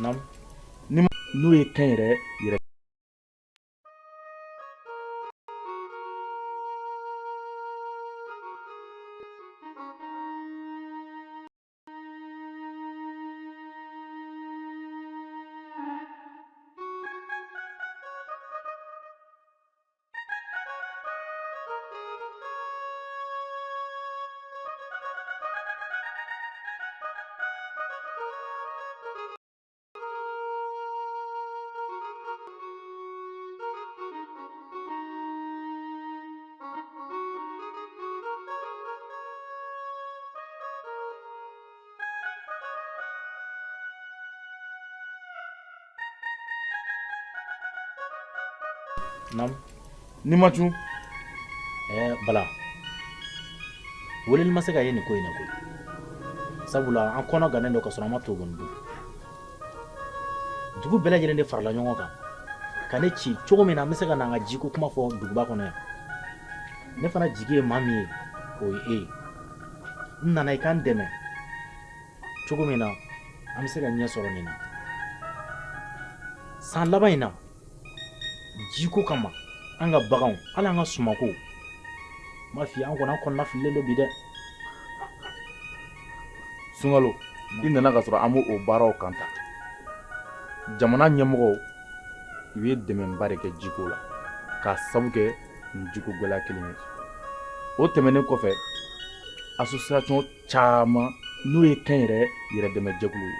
Nam. Ni n'o ye kɛn yɛrɛ nam. Ni ma cun Bala weleli ma se ka ye nin ko in na koyi sabula an kɔnɔ gannen don ka sɔrɔ an ma to kɔni dun dugu bɛɛ lajɛlen de farala ɲɔgɔn kan ka ne ci cogo min na an bɛ se ka na an ka jiko kuma fɔ duguba kɔnɔ yan ne fana jigi ye maa min ye o ye e ye n nana i k'an dɛmɛ cogo min na an bɛ se ka ɲɛ sɔrɔ nin na san laban in na jiko kama an ka baganw hali an ka sumako m'a f'i ye an kɔni an kɔnɔna fililen don bi dɛ Sunkalo i nana ka sɔrɔ an b'o baaraw kan ta jamana ɲɛmɔgɔw u ye dɛmɛba de kɛ jiko la k'a sabu kɛ nin jiko gɛlɛya kelen ye o tɛmɛnen kɔfɛ association caman n'o ye kɛn yɛrɛ dɛmɛ jɛkulu ye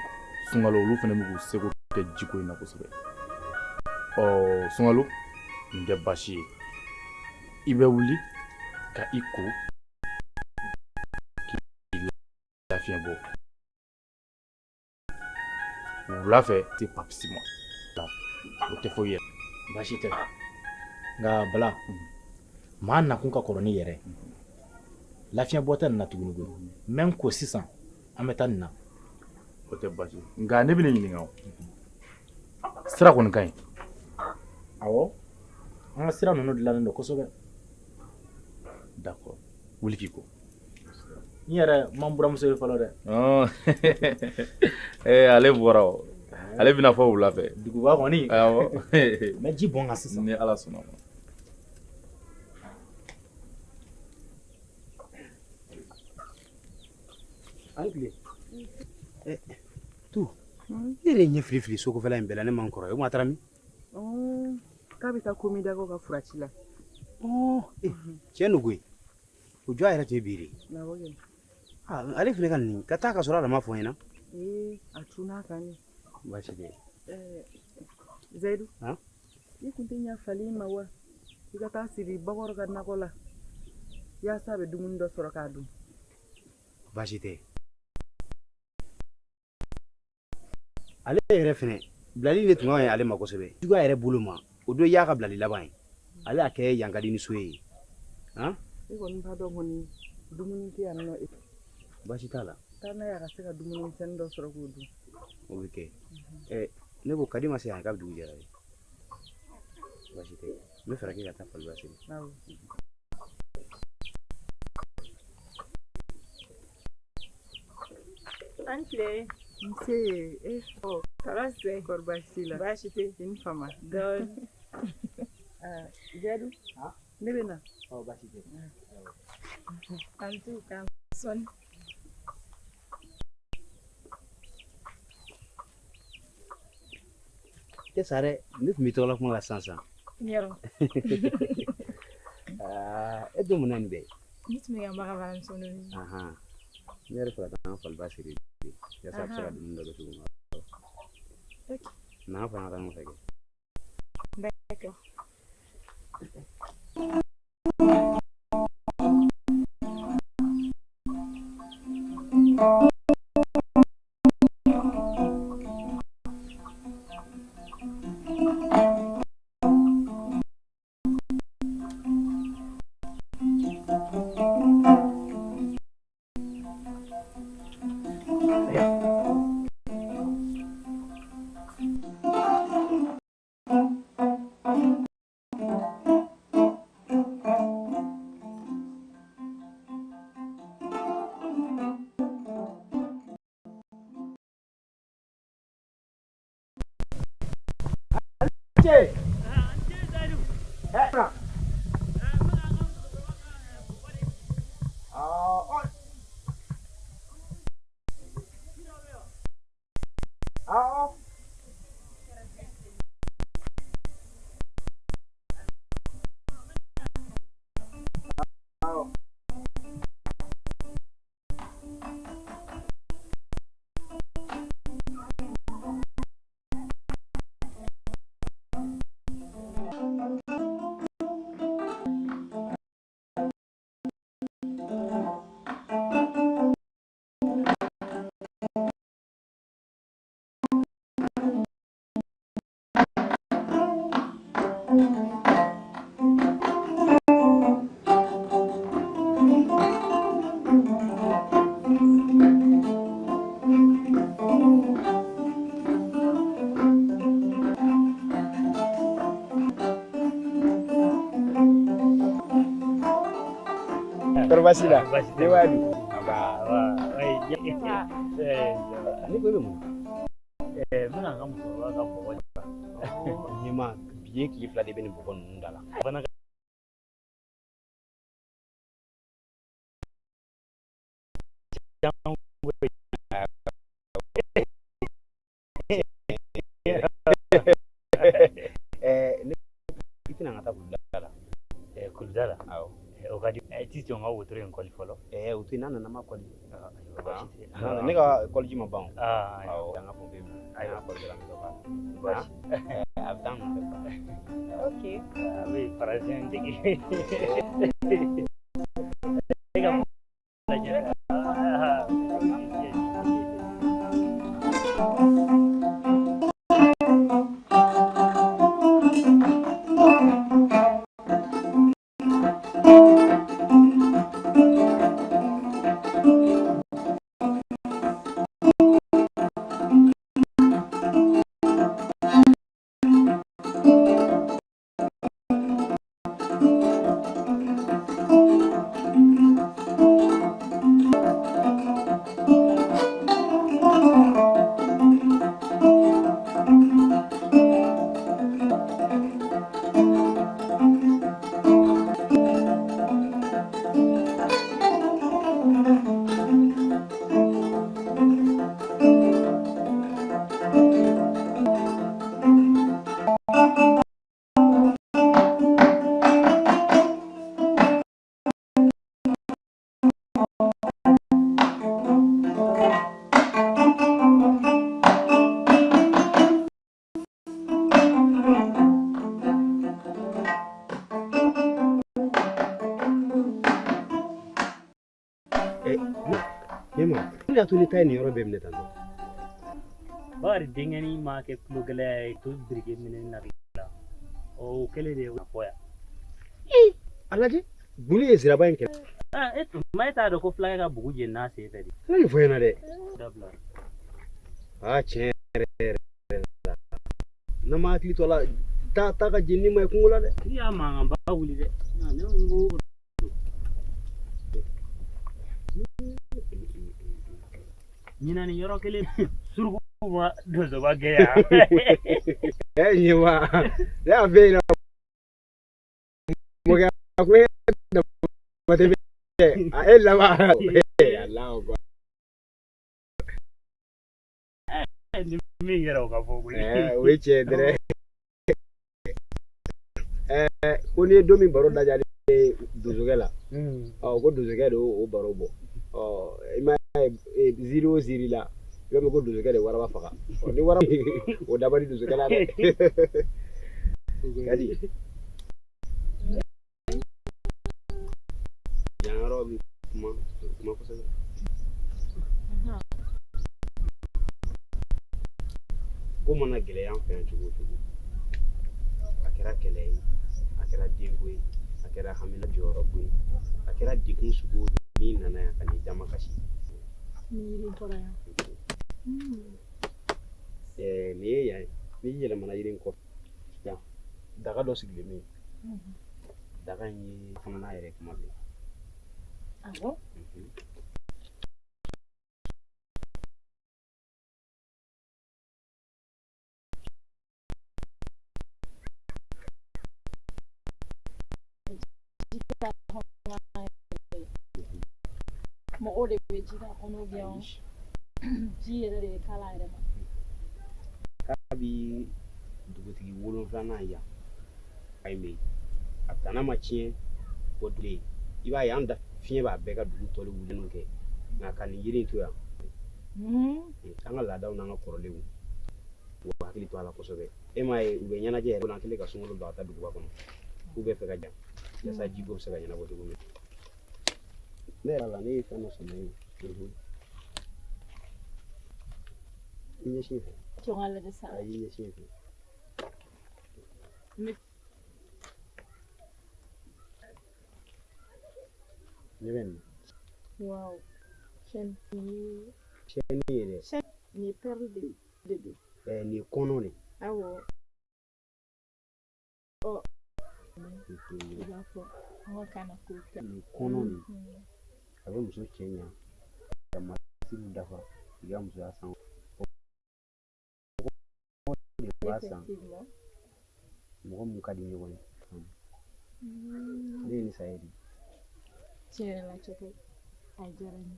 Sunkalo olu fana bɛ k'u seko kɛ jiko in na kosɛbɛ Sunkalo nin tɛ baasi ye i bɛ wuli ka i ko k'i lafiɲɛ bɔ wula fɛ tɛ papisi ma o tɛ foyi ye baasi tɛ nka Bala maa nakun ka kɔrɔ ni yɛrɛ lafiɲɛ bɔ tɛ nin na tuguni koyi n bɛ n ko sisan an bɛ taa nin na o tɛ baasi nka ne bɛ ne ɲininka o sira kɔni ka ɲi awɔ an ka sira ninnu dilannen don kosɛbɛ d'accord wuli k'i ko n yɛrɛ man buramuso ye fɔlɔ dɛ ale bɔra o ale bɛna fɔ wula fɛ duguba kɔni awɔ n bɛ ji bɔn kan sisan ni ala sɔnna ma an tile tu ne de ye ɲɛ fili fili sokofɛla in bɛɛ la ne man kɔrɔ ye o ma taara min k'a bɛ taa komi dagaw ka furaci la tiɲɛ don koyi o jɔ a yɛrɛ tun ye bi de ale fana ka nin ka taa ka sɔrɔ a ma fɔ n ɲɛna a tun'a kan ne baasi tɛ Zayidu i kun tɛ ɲɛ fali ma wa i ka taa siri bakɔrɔ ka nakɔ la yaasa a bɛ dumuni dɔ sɔrɔ k'a dun baasi tɛ ale yɛrɛ fɛnɛ bilali de tun ka ɲi ale ma kosɛbɛ juguya yɛrɛ bolo ma o don y'a ka bilali laban ye ale y'a kɛ yan ka di ni so ye i kɔni b'a dɔn kɔni dumuni tɛ yan nɔ baasi t'a la taa n'a ye a ka se ka dumuni misɛnnin dɔ sɔrɔ k'o dun o bɛ kɛ ne ko kadi ma se yan k'a bɛ dugu jɛra ye baasi tɛ n bɛ fɛɛrɛ kɛ ka taa fali ba siri an tile nse tɔɔrɔ se kɔri baasi la baasi tɛ i ni fama dɔɔni Zayidu ne bɛ na baasi tɛ an t'u kan sɔnni tɛ sa dɛ ne tun bɛ tɔgɔla kuma la sisan yɔrɔ e don mun na nin bɛɛ ne tun bɛ ka baga baramuso ninnu ne yɛrɛ fɛ ka taa fali ba siri yaasa a bɛ se ka dumuni dɔ kɛ cogo min na n'an fana ka ɲɔgɔn fɛ kɛ d'accord ce na Korbasila. Ne wani? Ni ko be mun. Muna ga mu ba ga ko wani ba. Ni ma biye ki fila de be ni bokon nun dala. Bana ne itina ngata bulala. Kuldala. Aw. O ka di ti jonga wotoro en koli folo. Utina na ma koli. Ah, Ne ka koli ji ma ban. ah, Aw, nga ko be. Ay na koli la mi do ba. bashi. Abdan mo ba. Okay. Abi parasen digi. Yema, ina tuni tay ni yoro be mne tan. Bari dingani ma ke plugale to birge minen na la. O kele de na foya. Alaji, buli e sira bayin ke. Ah, mai ta da ko fly ga bugu je na sai tadi. Ni fo yana de. Dabla. Chere. Na ma kli tola ta ka jinni mai kungula de. Ya ma ngamba wuli de. Na ne ngo Nina ni yoro kele surgu ma dozo ba gaya. Yema. Ya be na. Mo ga ko da mate be. Ella ma. Allah ko. Ni mi yoro ka fogu. We chedre. Ko ni domi baro da jali dozogela. Ko dozogela o baro bo. Ima 0 la. Yo me ko dozogela wara ba faka. Ni wara o dabari dozogela de. Kadi. Yaro kuma ko sa. Ko mana gele yan fɛn cogo cogo a kɛra kɛlɛ ye a kɛra denko ye a kɛra hamina jɔyɔrɔko ye a kɛra dekun sugu ni nana yan ka n'i dama kasi Ni bɔra yan. nin ye yan ye n'i yɛlɛmana yiri in kɔfɛ yan daga dɔ sigilen bɛ yen daga in ye kamana yɛrɛ kuma bɛ Awɔ. mɔgɔw de bɛ ji k'a kɔnɔ ji yɛrɛ de bɛ k'a la yɛrɛ ma. K'a bi dugutigi 7 yan ayi mɛ a tana ma tiɲɛ o tile i b'a ye an da fiɲɛ b'a bɛɛ ka dugu tɔli wulilenw kɛ nka ka nin yiri in to yan an ka laadaw n'an ka kɔrɔlenw u hakili to a la kosɛbɛ e m'a ye u bɛ ɲɛnajɛ yɛrɛ an kɛlen ka sunkalo don a ta duguba kɔnɔ k'u bɛ fɛ ka jan yaasa jiko bɛ se ka ɲɛnabɔ cogo min ne yɛrɛ la ne ye fɛn dɔ sɔrɔ ye i ɲɛsin fɛ jɔn lajɛ sa a y'i ɲɛsin fɛ ne bɛ nin waaw chaîne ni chaîne yɛrɛ ni perle de don nin ye kɔnɔ de awɔ i b'a fɔ an ka kan na k'o kɛ nin kɔnɔ de a bɛ muso cɛ ɲa ka masiriw dafa i ka musoya san de b'a san mɔgɔ mun ka di ɲɔgɔn ye ne ye nin sa ye de tiɲɛ yɛrɛ la cɛkɛ a diyara n ye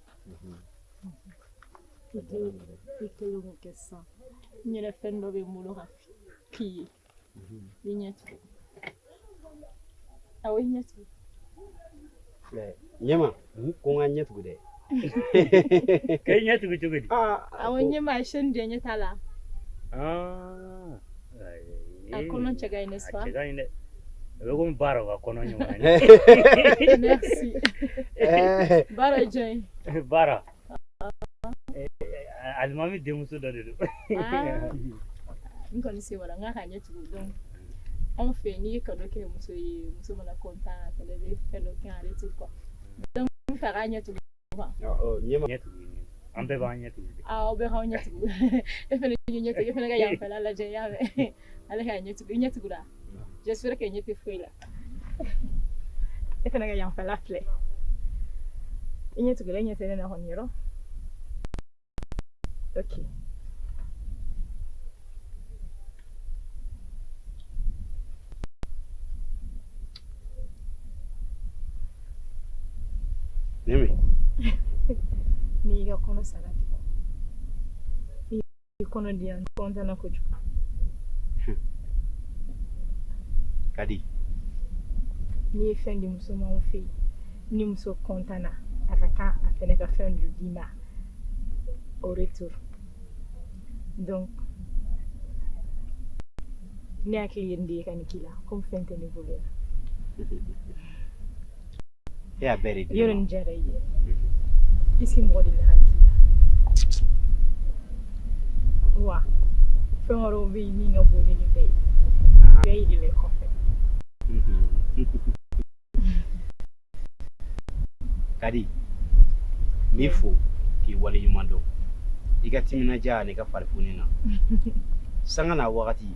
i kelen k'o kɛ sisan n yɛrɛ fɛn dɔ bɛ n bolo ka f'i ye i ɲɛ tugu awɔ i ɲɛ tugu ɲɛma ko n ka ɲɛ tugu dɛ k'e ɲɛ tugu cogo di awɔ ɲɛma chaîne de ɲɛ t'a la a kɔnɔ cɛ ka ɲi n'est-ce pas a cɛ ka ɲi dɛ a bɛ komi baara ka kɔnɔ ɲɔgɔn ye merci baara ye jɔn ye baara alimami denmuso dɔ de don n kɔni se wala n k'a ka ɲɛ tugu donc anw fɛ n'i ye kado kɛ muso ye muso mana content a fɛnɛ bɛ fɛn dɔ kɛ en retour quoi donc n fɛ a k'a ɲɛ tugu quoi ɲɛ tugu an bɛɛ b'an ɲɛ tugu aw bɛɛ k'aw ɲɛ tugu e fɛnɛ k'i ɲɛ tugu e fɛnɛ ka yanfɛla lajɛ i y'a mɛn ale k'a ɲɛ tugu i ɲɛ tugu la j'espère que ɲɛ tɛ foyi la e fɛnɛ ka yanfɛla filɛ i ɲɛ tugu la e ɲɛ tɛ ne na kɔni yɔrɔ ok Nemi n'i y'i ka kɔnɔ sara i kɔnɔ di yan content na kojugu ka di n'i ye fɛn di muso ma anw fɛ yen ni muso content na a ka kan a fɛnɛ ka fɛn dɔ d'i ma au retour donc ne hakili ye nin de ye ka nin k'i la comme fɛn tɛ ne bolo yan e y'a bɛɛ de di yɔrɔ nin diyara i ye est-ce que mɔgɔ delila ka nin k'i la wa fɛn wɛrɛw bɛ yen min ka bon ni nin bɛɛ ye bɛɛ yirila i kɔfɛ Kadi n b'i fo k'i waleɲuman dɔn i ka timinadiya ani ka farifoni na sanga n'a wagati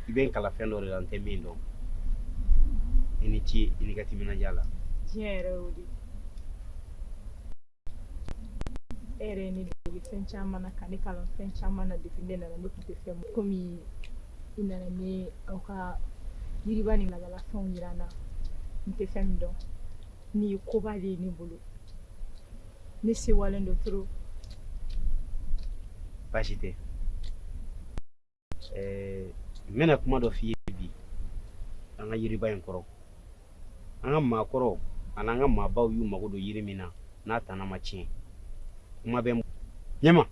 i bɛ n kala fɛn dɔ de la n tɛ min dɔn i ni ce i ni ka timinadiya la diɲɛ yɛrɛ y'o de e yɛrɛ ye ne dege fɛn caman na ka ne kalan fɛn caman na depuis ne nana ne tun tɛ fɛn komi i nana ne aw ka yiriba ni laadala fɛnw yira n na n tɛ fɛn min dɔn nin ye koba de ye ne bolo ne sewalen don trop baasi tɛ n bɛna kuma dɔ f'i ye bi an ka yiriba in kɔrɔ an ka maakɔrɔw ani an ka maabaw y'u mago don yiri min na n'a tana ma tiɲɛ kuma bɛ ɲɛma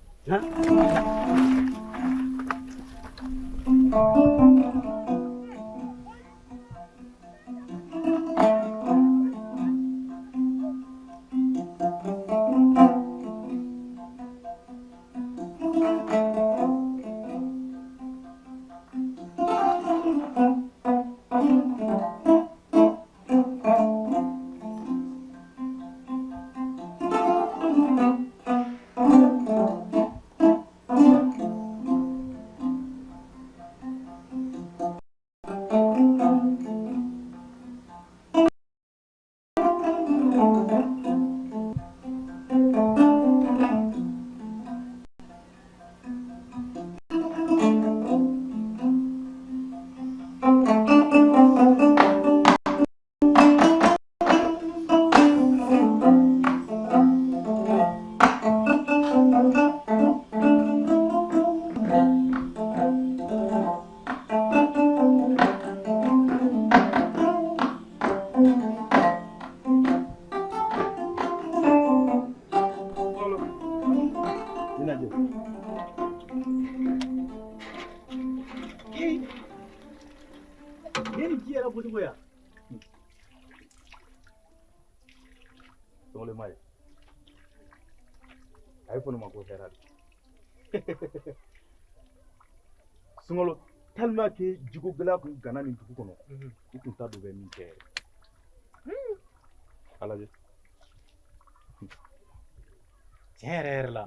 lajɛ Ni ni ji yɛrɛ bɔcogo ya sɔngɔlen ma ye a ye fɔ ne ma ko hɛrɛ de sunkalo tellement que jiko gɛlɛya kun gana nin dugu kɔnɔ u tun t'a dɔn bɛ min kɛ yɛrɛ a lajɛ tiɲɛ yɛrɛ yɛrɛ la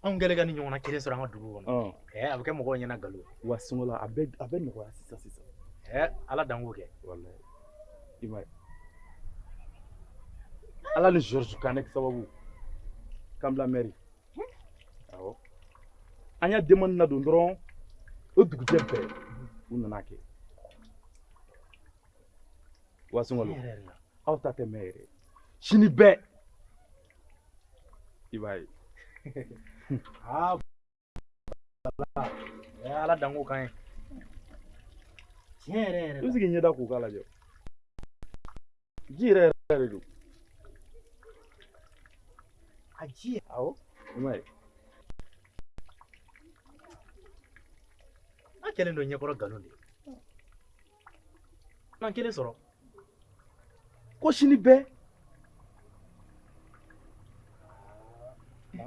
anw kɛlen ka ni ɲɔgɔnna kelen sɔrɔ an ka dugu kɔnɔ a bɛ kɛ mɔgɔw ɲɛna nkalon wa sunkalo a bɛ nɔgɔya sisan ala dan k'o kɛ wallahi i ma ye ala ni George Kane sababu k'an bila mairie awɔ an y'a demande ladon dɔrɔn o dugujɛ bɛɛ u nana kɛ wa sunkalo aw ta tɛ mɛn yɛrɛ sini bɛɛ i b'a ye ala dan k'o kan ye tiɲɛ yɛrɛ yɛrɛ i bɛ se k'i ɲɛda k'u k'a lajɛ ji yɛrɛ yɛrɛ de don a ji awɔ i m'a ye an kɛlen don ɲɛkɔrɔ nkalon de ye n'an kelen sɔrɔ ko sini bɛɛ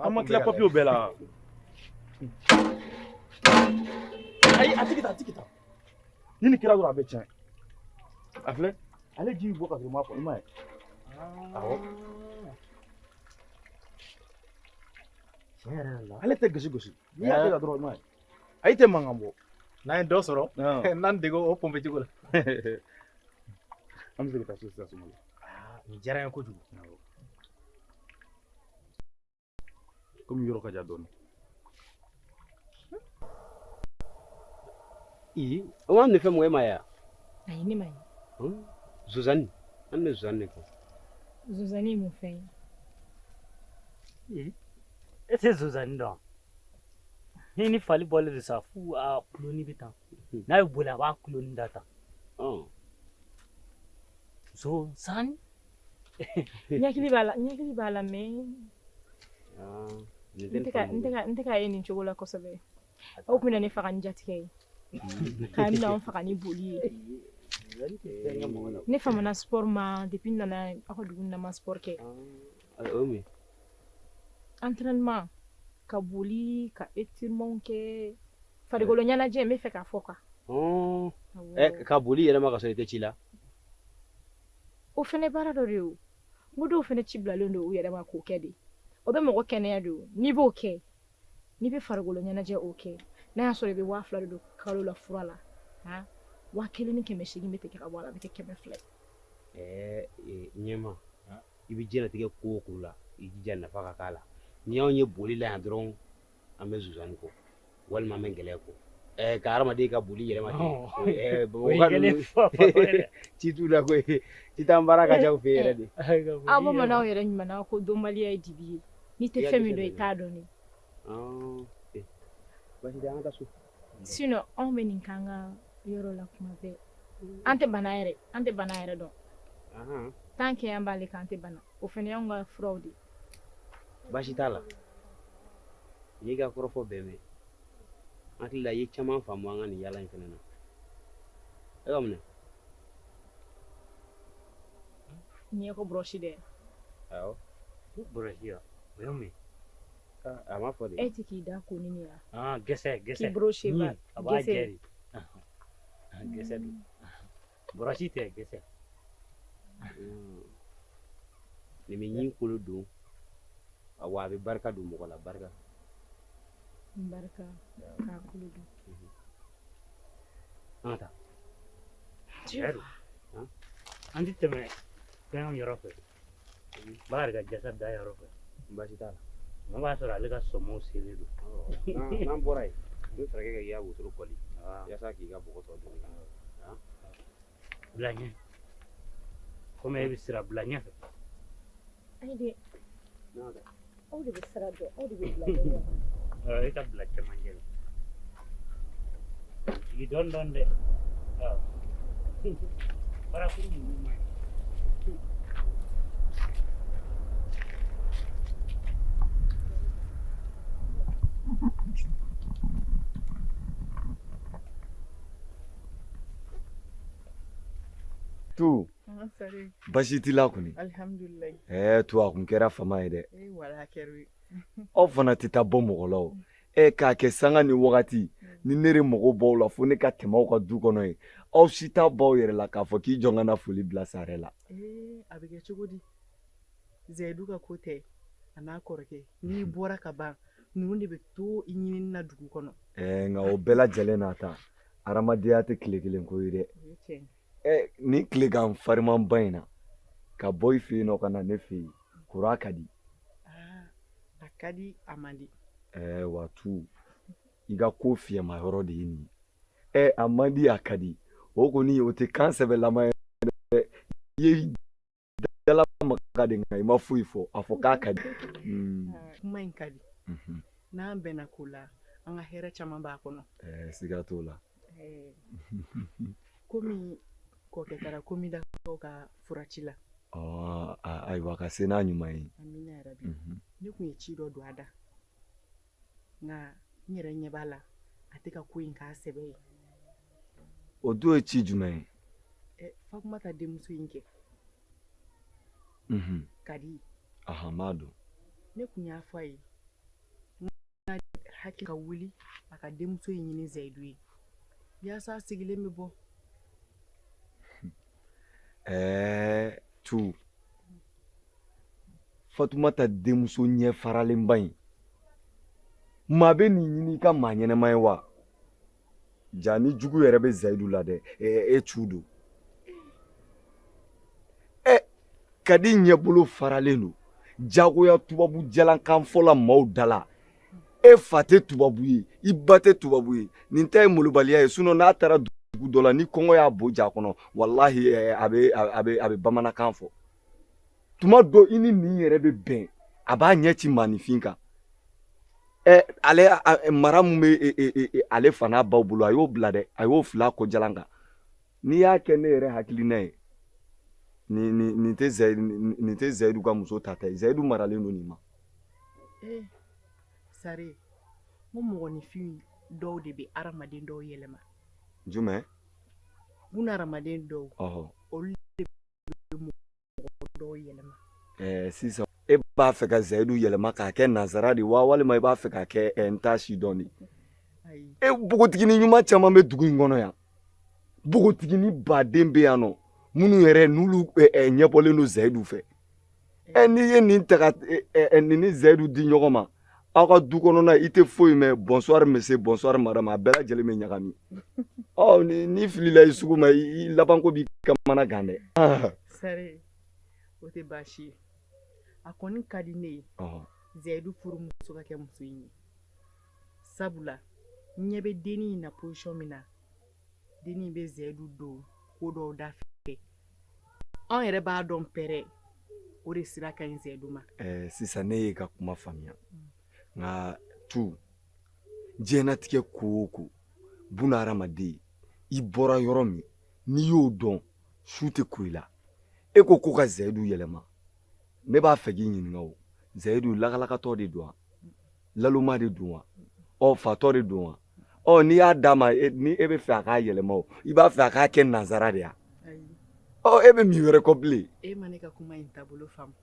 an ma tila papiyew bɛɛ la ayi a tigi ta ni nin kɛra dɔrɔn a bɛ tiɲɛ a filɛ ale ji bɛ bɔ ka sɔrɔ u m'a fɔ i m'a ye awɔ tiɲɛ yɛrɛ la ale tɛ gosi n'i y'a kɛ ka dɔrɔn i m'a ye ayi tɛ mankan bɔ n'an ye dɔ sɔrɔ n'an dege o pɔnpe cogo la an bɛ se ka taa so sisan Sunkalo nin diyara n ye kojugu komi yɔrɔ ka jan dɔɔnin o ma nin fɛn mɔgɔ e ma ya ayi ne ma ye Zozani an bɛ Zozani de kɔ Zozani ye mun fɛn ye e tɛ Zozani dɔn ni ni fali bɔlen de sa fu a kuloni bɛ tan n'a ye boli a b'a kuloni da tan Zozani ɲɛkili b'a la mais n tɛ ka ye nin cogo la kosɛbɛ aw tun bɛ na ne faga ni jatigɛ ye k'a bɛna an faga ni boli ye ne famana sport ma depuis n nana aw ka dugu na ma sport kɛ entraînement ka boli ka étirement kɛ farikolo ɲɛnajɛ n bɛ fɛ k'a fɔ quoi ka boli yɛrɛ ma ka sɔrɔ i tɛ ci la o fɛnɛ baara dɔ de ye o n ko dɔw fɛnɛ ci bilalen don u yɛrɛ ma k'o kɛ de o bɛ mɔgɔ kɛnɛya de o n'i b'o kɛ n'i bɛ farikolo ɲɛnajɛ o kɛ n'a y'a sɔrɔ i bɛ 2000 de don kalo la fura la 1500 bɛ tigɛ ka bɔ a la a bɛ kɛ 200 ɲɛma i bɛ diɲɛlatigɛ ko o ko la i jija nafa ka k'a la ni anw ye boli la yan dɔrɔn an bɛ Zozani kɔ walima an bɛ Ngɛlɛ kɔ ka hadamaden ka boli yɛrɛ ma ten ci t'u la koyi ci t'an baara ka ca u fɛ yɛrɛ de aw bamananw yɛrɛ ɲumanna ko dɔnbaliya ye dibi ye n'i tɛ fɛn min dɔn i t'a dɔn de basi tɛ an ka taa so sinon anw bɛ nin k'an ka yɔrɔ la kuma bɛɛ an tɛ bana yɛrɛ dɔn tant que an b'ale kan an tɛ bana o fɛnɛ y'anw ka furaw de basi t'a la n'i ka kɔrɔfɔ bɛɛ mɛn an hakili la i ye caman faamu an ka nin yaala in fɛnɛ na e ka minɛ ɲɛ ko broshi dɛ awɔ broshi ya o ye mun ye a ma fɔ de e tɛ k'i da ko ni nin ya gɛsɛ k'i broshi ba a b'a jɛri gɛsɛ don broshi tɛ gɛsɛ nin bɛ ɲin kolo don wa a bɛ barika don mɔgɔ la barika k'a kolo don an ka taa tiɲɛ don an tɛ tɛmɛ fɛn yɔrɔ fɛ bakari ka jasa da yɔrɔ fɛ basi t'a la an b'a sɔrɔ ale ka sɔmɔw selen don n'an bɔra yen n bɛ fɛɛrɛ kɛ k'i ka wotoro kɔli yaasa k'i ka bɔgɔ tɔ dɔɔni bila ɲɛ komi e bɛ sira bila ɲɛ fɛ ayi dɛ aw de bɛ sira dɔn aw de bɛ bila ɲɛ e ka bila cɛmancɛ la sigi dɔɔnin dɔɔnin dɛ barakuru ninnu ma ɲi tu Sare. basi t'i la kɔni Alhamdulillah. tu a kun kɛra fama ye dɛ Wala kɛra. aw fana tɛ taa bɔ mɔgɔ la o k'a kɛ sanga ni wagati ni ne de mago b'aw la fo ne ka tɛmɛ aw ka du kɔnɔ ye aw si t'a b'aw yɛrɛ la k'a fɔ k'i jɔn ka na foli bila sare la A bɛ kɛ cogo di? Zaidu ka ko tɛ a n'a kɔrɔkɛ n'i bɔra ka ban ninnu de bɛ to i ɲinini na dugu kɔnɔ. nka o bɛɛ lajɛlen n'a ta hadamadenya tɛ tile kelen ko ye dɛ O ye tiɲɛ. ni tilegan farimanba in na ka bɔ i fɛ yen nɔ ka na ne fɛ yen kura ka di A ka di a man di. wa tu i ka ko fiyɛma yɔrɔ de ye nin ye a man di a ka di o kɔni o tɛ kan sɛbɛlama ye dɛ i ye dalamaga de nka i ma foyi fɔ a fɔ k'a ka di Kuma in ka di n'an bɛnna ko la an ka hɛrɛ caman b'a kɔnɔ. siga t'o la Komi kɔkɛ taara komi dakaw ka furaci la. ayiwa ka se n'a ɲuman ye Amina yarabi. Ne kun ye ci dɔ don a da nka n yɛrɛ ɲɛ b'a la a tɛ ka ko in k'a sɛbɛ ye. o don ye ci jumɛn ye Fatumata denmuso in kɛ ka di n b'a dɔn ne kun y'a fɔ a ye n ka hakili ka wuli a ka denmuso in ɲini Zaidu ye yaasa a sigilen bɛ bɔ. tu Fatumata denmuso ɲɛ faralenba in maa bɛ nin ɲini i ka maa ɲɛnɛma ye wa ja ni jugu yɛrɛ bɛ Zaidu la dɛ tu don ka di ɲɛbolo faralen don jagoya tubabu jalankan fɔla maaw da la fa tɛ tubabu ye i ba tɛ tubabu ye nin tɛ ye molobaliya ye n'a taara dugu dɔ la ni kɔngɔ y'a bo ja kɔnɔ walahi a bɛ bamanankan fɔ tuma dɔ i ni nin yɛrɛ bɛ bɛn a b'a ɲɛ ci maanifin kan ale mara min bɛ ale fana baw bolo a y'o bila dɛ a y'o fila kɔ jalan kan n'i y'a kɛ ne yɛrɛ hakilina ye nin tɛ Zaidu ka muso ta ta ye Zaidu maralen don nin ma Sare n ko mɔgɔninfin dɔw de bɛ adamaden dɔw yɛlɛma. Jumɛn? Buna adamaden dɔw olu de bɛ mɔgɔ dɔw yɛlɛma. Sisan e b'a fɛ ka Zaidu yɛlɛma k'a kɛ nazara de wa walima i b'a fɛ k'a kɛ n t'a si dɔn de npogotigini ɲuman caman bɛ dugu in kɔnɔ yan npogotigini baden bɛ yan nɔ minnu yɛrɛ n'olu ɲɛbɔlen don Zaidu fɛ n'i ye nin ta ka nin ni Zaidu di ɲɔgɔn ma aw ka du kɔnɔna i tɛ foyi mɛn bonsoir monsieur bonsoir madame a bɛɛ lajɛlen bɛ ɲagami ni filila i sugu ma i labanko b'i kamana gan dɛ Sare o tɛ baasi ye a kɔni ka di ne ye Zaidu furumuso ka kɛ muso in ye sabula n ɲɛ bɛ dennin in na position min na dennin bɛ Zaidu don ko dɔw da fɛ an yɛrɛ b'a dɔn pɛrɛ o de sira ka ɲi Zaidu ma. Sisan ne ye ka kuma faamuya nka tu diɲɛnatigɛ ko o ko buna hadamaden i bɔra yɔrɔ min n'i y'o dɔn su tɛ ko i la e ko ka Zaidu yɛlɛma ne b'a fɛ k'i ɲininka o Zaidu lakalakatɔ de don wa laloma de don wa fatɔ de don wa n'i y'a d'a ma ni e bɛ fɛ a k'a yɛlɛma o i b'a fɛ a k'a kɛ nazara de ya e bɛ min wɛrɛ kɔ bilen e ma ne ka kuma in taabolo faamu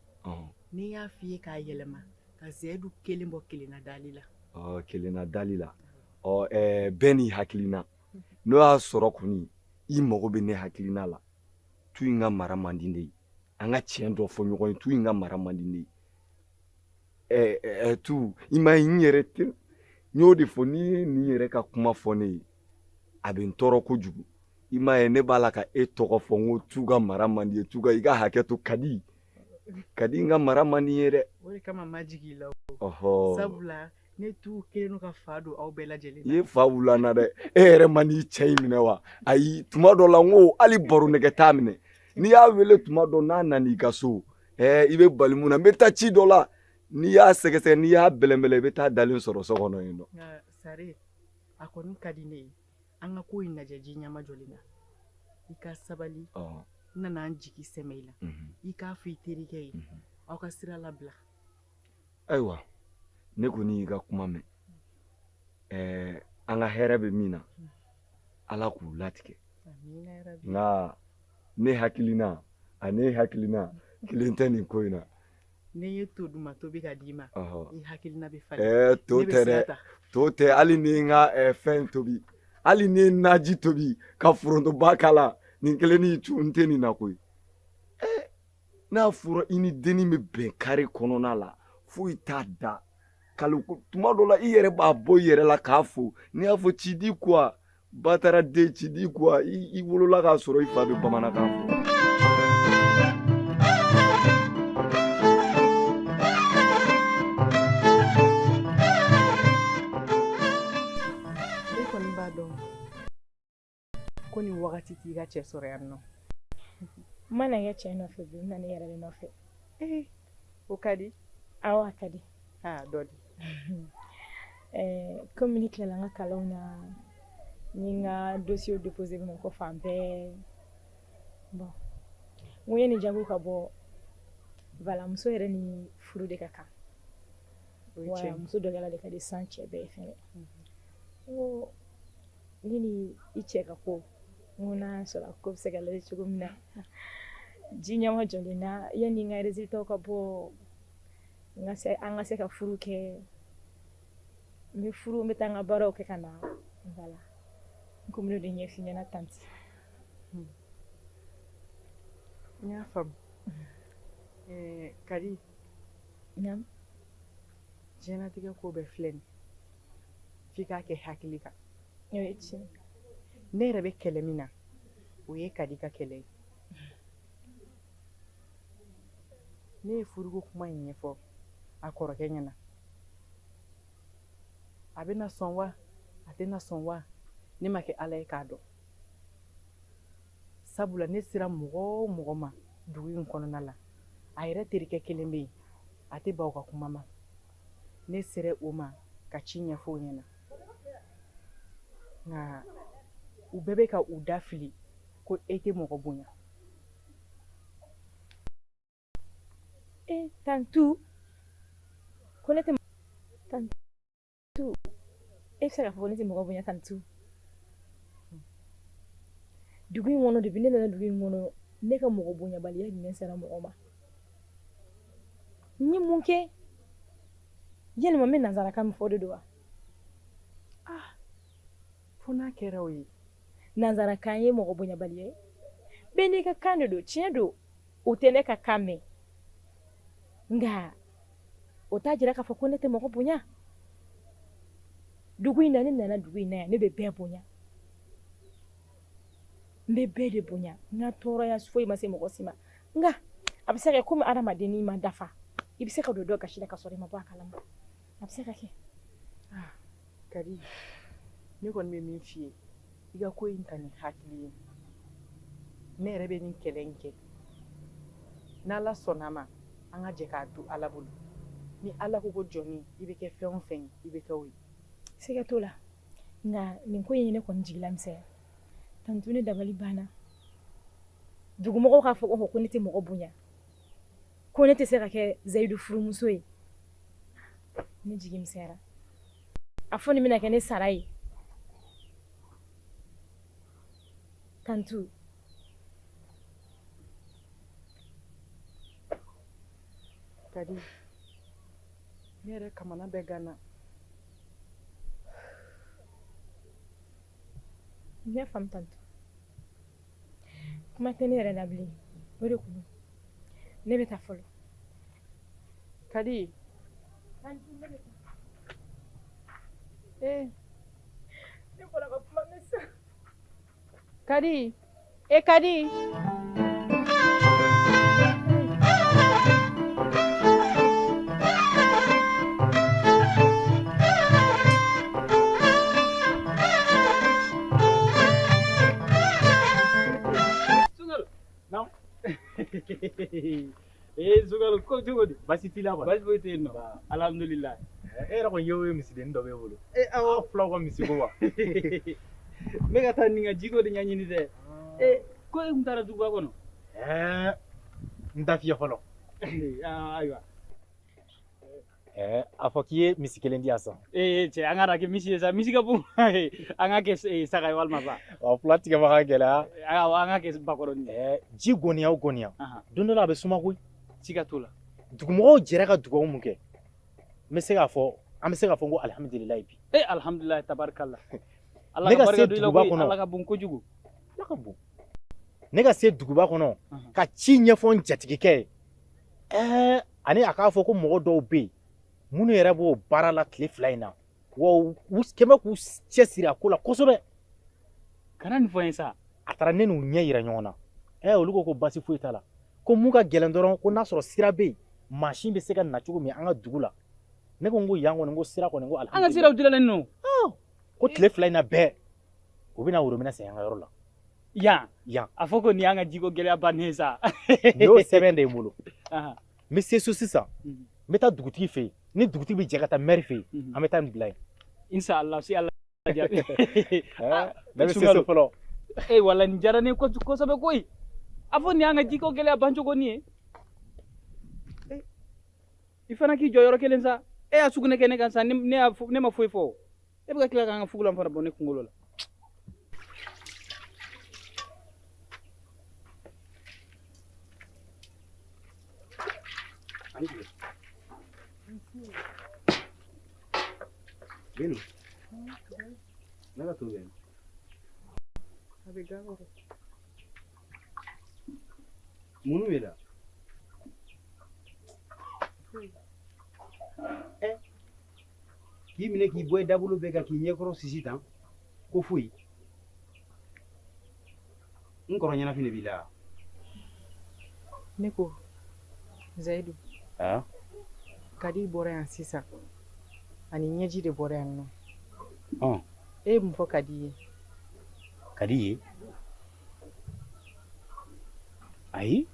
n'i y'a f'i ye k'a yɛlɛma ka Zaidu kelen bɔ kelenna dali la kelenna dali la bɛɛ n'i hakilina n'o y'a sɔrɔ kɔni i mago bɛ ne hakilina la tu in ka mara man di ne ye an ka tiɲɛ dɔ fɔ ɲɔgɔn ye tu in ka mara man di ne ye tu i ma ye n yɛrɛ n y'o de fɔ ni nin yɛrɛ ka kuma fɔ ne ye a bɛ n tɔɔrɔ kojugu i ma ye ne b'a la ka e tɔgɔ fɔ n ko tu ka mara man di ye tu ka i ka hakɛ to ka di n ka mara man di ye dɛ o de kama ma jigin i la o sabula ne tu kelen ka fa don aw bɛɛ lajɛlen i ye fa wula na dɛ e yɛrɛ man di cɛ in minɛ wa ayi tuma dɔ la n ko hali baro nɛgɛ t'a minɛ n'i y'a wele tuma dɔ n'a nana i ka so i bɛ bali mun na n bɛ taa ci dɔ la n'i y'a sɛgɛsɛgɛ n'i y'a bɛlɛnbɛlɛ i bɛ taa dalen sɔrɔ so kɔnɔ yen nɔ. Sare a kɔni ka di ne ye an ka ko in lajɛ ji ɲɛma jɔlen na i ka sabali n nana an jigi sɛmɛ i la i k'a fɔ i terikɛ ye aw ka sira labila. Ayiwa ne kɔni y'i ka kuma mɛn an ka hɛrɛ bɛ min na ala k'u latigɛ nka ne hakilina ani hakilina kelen tɛ nin ko in na. Ne ye to duma to bɛ ka d'i ma i hakilina bɛ falen. To tɛ dɛ to tɛ hali ni n ka fɛn tobi hali ni ye naji tobi ka forontoba k'a la nin kelen ni cu n tɛ nin na koyi. N'a fɔra i ni denni bɛ bɛn kare kɔnɔna la foyi t'a da kaluku tuma dɔ la i yɛrɛ b'a bɔ i yɛrɛ la k'a fo n'i y'a fɔ ci di quoi batara den ci di quoi i wolola k'a sɔrɔ i fa bɛ bamanankan fɔ. E kɔni b'a dɔn ko nin wagati t'i ka cɛ sɔrɔ yan nɔ. N mana kɛ cɛ nɔfɛ bi n nana i yɛrɛ de nɔfɛ. O ka di? Awɔ a ka di. Dɔ di. Komi ne tilala n ka kalanw na n ye n ka dossier déposé Bamakɔ fan bɛɛ. Bon n ko yani jago ka bɔ voilà muso yɛrɛ ni furu de ka kan. Wa muso dɔgɔyala de ka di san cɛ bɛɛ fɛnɛ. N ko ne ni i cɛ ka ko n ko n'a sɔrɔ ko bɛ se ka lajɛ cogo min na ji ɲɛma jɔlen na yani n ka résultat ka bɔ an ka se ka furu kɛ n bɛ furu n bɛ taa n ka baaraw kɛ ka na voilà n ko n bɛ de ɲɛf'i ɲɛna tanti. N y'a faamu. Kadi. Naamu. Diɲɛlatigɛ ko bɛɛ filɛ nin f'i k'a kɛ hakili kan. O ye tiɲɛ. Ne yɛrɛ bɛ kɛlɛ min na o ye Kadi ka kɛlɛ ye. Ne ye furuko kuma in ɲɛfɔ a kɔrɔkɛ ɲɛna. A bɛna sɔn wa a tɛna sɔn wa ne ma kɛ Ala ye k'a dɔn. Sabula ne sera mɔgɔ o mɔgɔ ma dugu in kɔnɔna la a yɛrɛ terikɛ kelen bɛ yen a tɛ ban o ka kuma ma. Ne sera o ma ka ci ɲɛfɔ o ɲɛna. Nka u bɛɛ bɛ ka u da fili ko e tɛ mɔgɔ bonya. Tantu ko ne tɛ tantu e bɛ se k'a fɔ ko ne tɛ mɔgɔ bonya tantu. Dugu in kɔnɔ depuis ne nana dugu in kɔnɔ ne ka mɔgɔ bonyabaliya jumɛn sera mɔgɔ ma. N ye mun kɛ yalima n bɛ nansarakan min fɔ de don wa. Fo n'a kɛra o ye. Nansarakan ye mɔgɔ bonyabaliya ye. Bɛɛ n'i ka kan de don tiɲɛ don o tɛ ne ka kan mɛn nka o t'a jira k'a fɔ ko ne tɛ mɔgɔ bonya. Dugu in na ne nana dugu in na yan ne bɛ bɛɛ bonya. N bɛ bɛɛ de bonya n ka tɔɔrɔya foyi ma se mɔgɔ si ma nka a bɛ se ka kɛ komi adamaden n'i ma dafa i bɛ se ka don dɔ gasi la ka sɔrɔ i ma bɔ a kalama a bɛ se ka kɛ. Kadi ne kɔni bɛ min f'i ye i ka ko in ta ni hakili ye. Ne yɛrɛ bɛ nin kɛlɛ in kɛ n'Ala sɔnna ma an ka jɛ k'a to Ala bolo ni Ala ko ko jɔnni i bɛ kɛ fɛn o fɛn ye i bɛ kɛ o ye. Siga t'o la nka nin ko in ne kɔni jigila misɛnya tantu ne dabali banna dugumɔgɔw k'a fɔ ko ne tɛ mɔgɔ bonya ko ne tɛ se ka kɛ Zayidu furumuso ye ne jigi misɛnyara a fɔ nin bɛna kɛ ne sara ye tantu. Kadi ne yɛrɛ kamana bɛ ganna. N y'a faamu tantu kuma tɛ ne yɛrɛ la bilen o de kun ne bɛ taa fɔlɔ. Kadi. Ne bɔra ka kuma mɛn sa. Kadi. Kadi. Sugaru ko cogo di basi t'i la wa? Basi foyi tɛ yen nɔ. Alhamdulilayi. E yɛrɛ kɔni ye misiden dɔ b'e bolo. Awɔ Fulaw ka misiko wa? n bɛ ka taa nin ka jiko de ɲɛɲini dɛ. Ko e kun taara duguba kɔnɔ? N t'a fiyɛ fɔlɔ. Ayiwa. a fɔ k'i ye misi kelen di yan san cɛ an ka da kɛ misi ye sa misi ka bon an ka kɛ saga ye walima sa fila tigɛbaga gɛlɛya awɔ an ka kɛ bakɔrɔni ji goniya o goniya don dɔ la a bɛ suma koyi siga t'o la dugumɔgɔw jɛra ka dugawu mun kɛ an bɛ se k'a fɔ ko alihamudulilayi bi alihamudulilayi tabarikala ne ka se duguba kɔnɔ ala ka bon kojugu ala ka bon ne ka se duguba kɔnɔ ka ci ɲɛfɔ n jatigikɛ ye ani a k'a fɔ ko mɔgɔ dɔw bɛ yen minnu yɛrɛ b'o baara la tile 2 in na wa u kɛmɛ k'u cɛsiri a ko la kosɛbɛ kana nin fɔ n ye sa a taara ne n'u ɲɛ yira ɲɔgɔn na olu ko basi foyi t'a la ko mun ka gɛlɛn dɔrɔn ko n'a sɔrɔ sira bɛ yen mansin bɛ se ka na cogo min an ka dugu la ne ko n ko yan kɔni ko sira kɔni ko alihamudulilayi an ka siraw dilannen don ko tile 2 in na bɛɛ u bɛna woromina sen an ka yɔrɔ la yan a fɔ ko nin y'an ka jiko gɛlɛya bannen ye sa nin y'o sɛbɛn de ye n bolo n bɛ se so sisan n bɛ taa dugutigi fɛ yen ni dugutigi bɛ jɛ ka taa mɛri fɛ yen an bɛ taa nin bila yen inshallah si ala jaabi ne bɛ se so fɔlɔ wala nin diyara ne kosɛbɛ koyi a fɔ nin y'an ka jiko gɛlɛya bancogo nin ye i fana k'i jɔ yɔrɔ kelen sa e y'a sugunɛ kɛ ne kan sa ne ma foyi fɔ e bɛ ka tila k'an ka fugulan fana bɔ ne kunkolo la Bino. Nada tu bien. Munu bela. K'i minɛ k'i bɔ i dabolo bɛɛ kan k'i ɲɛkɔrɔ sisi tan ko foyi n kɔrɔ ɲɛnafin de b'i la ne ko Zayidu Kadi bɔra yan sisan ani ɲɛji de bɔra yan nɔ e ye mun fɔ Kadi ye Kadi ye ayi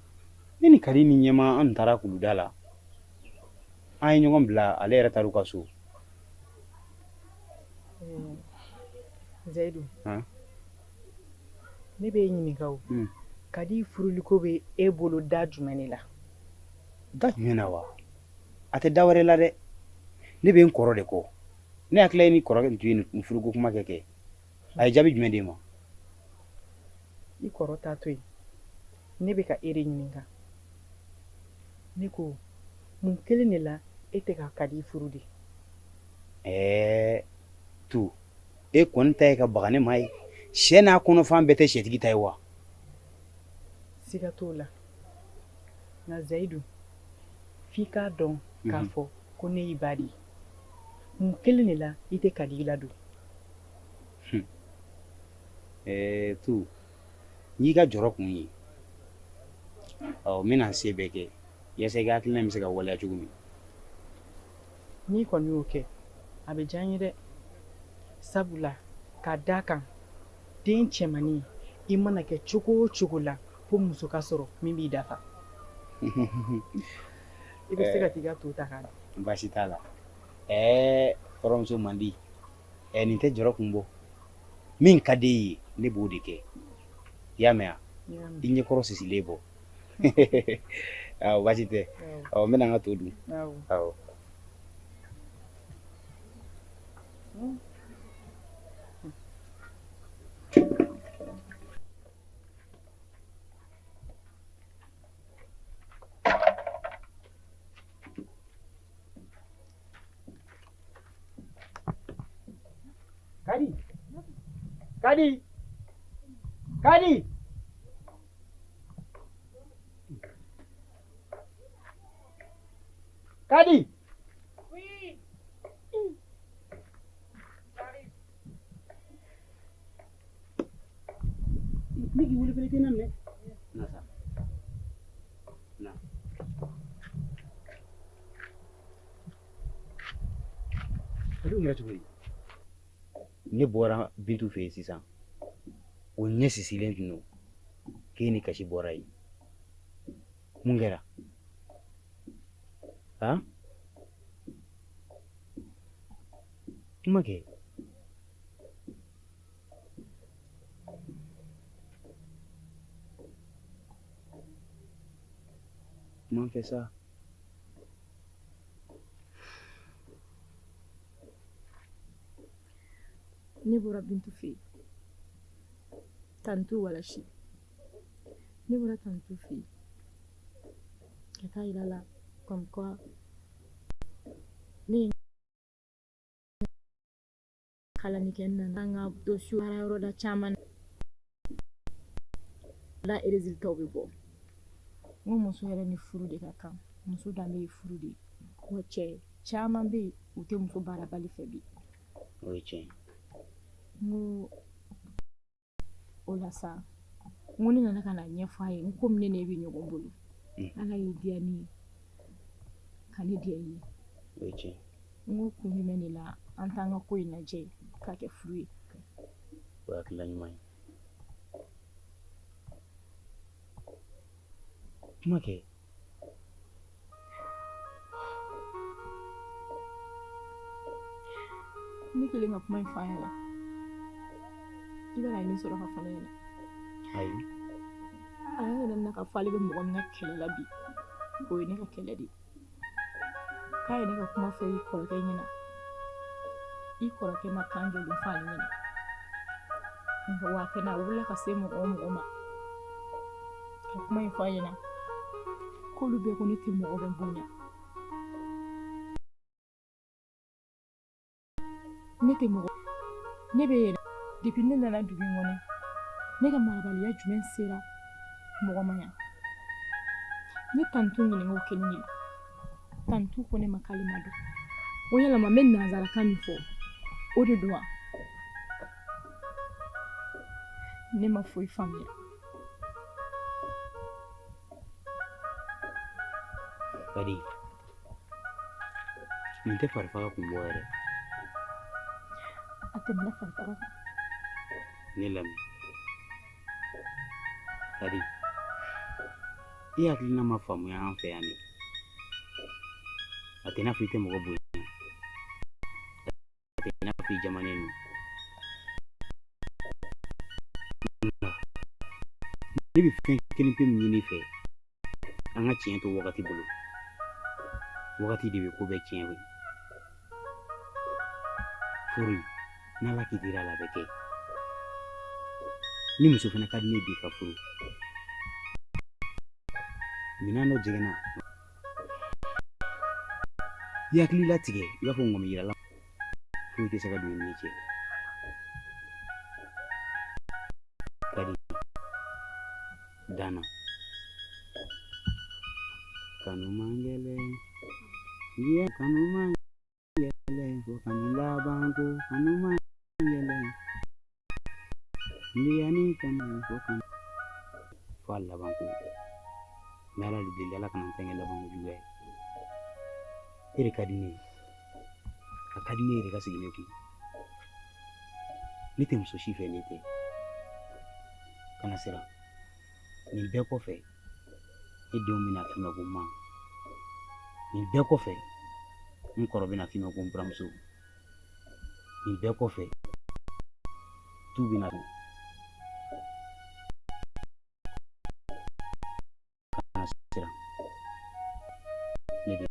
ne ni Kadi ni ɲɛma an taara kuluda la an ye ɲɔgɔn bila ale yɛrɛ taara u ka so Zayidu ne bɛ ɲininka o Kadi furuliko bɛ e bolo da jumɛn de la da jumɛn na wa a tɛ da wɛrɛ la dɛ ne bɛ n kɔrɔ de kɔ ne hakili ye ni kɔrɔ tun ye nin furuko kuma kɛ a ye jaabi jumɛn de ma i kɔrɔ t'a to yen ne bɛ ka e de ɲininka ne ko mun kelen de la e tɛ ka Kadi furu de tu e kɔni ta ye ka baga ne ma ye sɛ n'a kɔnɔfan bɛɛ tɛ sɛtigi ta ye wa siga t'o la nka Zayidu f'i k'a dɔn k'a fɔ ko ne y'i ba de ye mun kelen de la i tɛ Kadi ladon tu n y'i ka jɔrɔ kun ye n bɛna se bɛɛ kɛ yaasa i ka hakilina bɛ se ka waleya cogo min n'i kɔni y'o kɛ a bɛ diya n ye dɛ sabula k'a d'a kan den cɛmannin i mana kɛ cogo o cogo la fo muso ka sɔrɔ min b'i dafa i bɛ se ka t'i ka to ta k'a dɔn baasi t'a la kɔrɔmuso man di nin tɛ jɔrɔ kun bɔ min ka di ye ne b'o de kɛ i y'a mɛn i ɲɛkɔrɔ sisilen bɔ baasi tɛ n bɛna n ka to dun awɔ Kadi Kadi Kadi Oui. Miki wuli fele tɛ na minɛ na sa na Kadi yɛrɛ cogo di ne bɔra Bintu fɛ yen sisan o ɲɛ sisilen tun don k'e ni kasi bɔra yen mun kɛra kuma kɛ kuma fɛ sa ne bɔra Bintu fɛ yen tantu wala si ne bɔra tantu fɛ yen ka taa yira la comme quoi ne ye kalani kɛ n nana an ka dosiw baara yɔrɔ da caman la résultat bɛ bɔ n ko muso yɛrɛ ni furu de ka kan muso danbe ye furu de ye wa cɛ caman bɛ yen u tɛ muso baarabali fɛ bi o ye tiɲɛ n ko o la sa n ko ne nana ka na ɲɛfɔ a ye n komi ne bɛ ɲɔgɔn bolo ala ye diya ne ye ka ne diya i ye o ye tiɲɛ n ko kun jumɛn de la an t'an ka ko in lajɛ k'a kɛ furu ye o ye hakilina ɲuman ye kuma kɛ ne kelen ka kuma in f'a ɲɛna i bɛna min sɔrɔ ka fɔ ne ɲɛna ayi a y'a yɛrɛ minɛ k'a fɔ ale bɛ mɔgɔ min ka kɛlɛ la bi o ye ne ka kɛlɛ de ye k'a ye ne ka kuma fɔ i kɔrɔkɛ ɲɛna i kɔrɔkɛ ma kan jɔlen fɔ ale ɲɛna nka wa a kɛnɛ a wulila ka se mɔgɔ o mɔgɔ ma ka kuma in fɔ a ɲɛna k'olu bɛɛ ko ne tɛ mɔgɔ bɛ bonya ne tɛ mɔgɔ ne bɛ yɛrɛ depuis ne nana dugu in kɔnɔ ne ka marabaliya jumɛn sera mɔgɔ ma yan ne tantu ɲininka o kelen de la tantu ko ne ma k'ale ma dɔn o yɛlɛma n bɛ nanzarakan min fɔ o de don wa ne ma foyi faamuya bari nin tɛ farifaga kun bɔ yɛrɛ a tɛmɛna farifaga kan ne lamɛn bari i hakilina ma faamuya an fɛ yan de a tɛ i n'a fɔ i tɛ mɔgɔ bonya a tɛ i n'a fɔ i jamanen don ne bɛ fɛn kelen pe min ɲini i fɛ an ka tiɲɛ to wagati bolo wagati de bɛ ko bɛɛ tiɲɛ ye furu n'ala kitira la a bɛ kɛ ni muso fana ka di ne bi ka furu minɛn dɔ jiginna i hakili latigɛ i b'a fɔ ŋɔmi yirala foyi tɛ se ka don i ni cɛ kadi dana kanu man gɛlɛn iya kanu man gɛlɛn fo kanu laban ko kanu man gɛlɛn ndiyani kanu fo kanu fo a laban ko mɛ ala de deli ala kana n fɛnkɛ laban ko juguya ye e de ka di ne ye a ka di ne yɛrɛ ka sigi ne kun ne tɛ muso si fɛ ne tɛ kana siran nin bɛɛ kɔfɛ e denw bɛna f'i ma ko ma nin bɛɛ kɔfɛ n kɔrɔ bɛna f'i ma ko n buramuso nin bɛɛ kɔfɛ tu bɛna kana siran ne de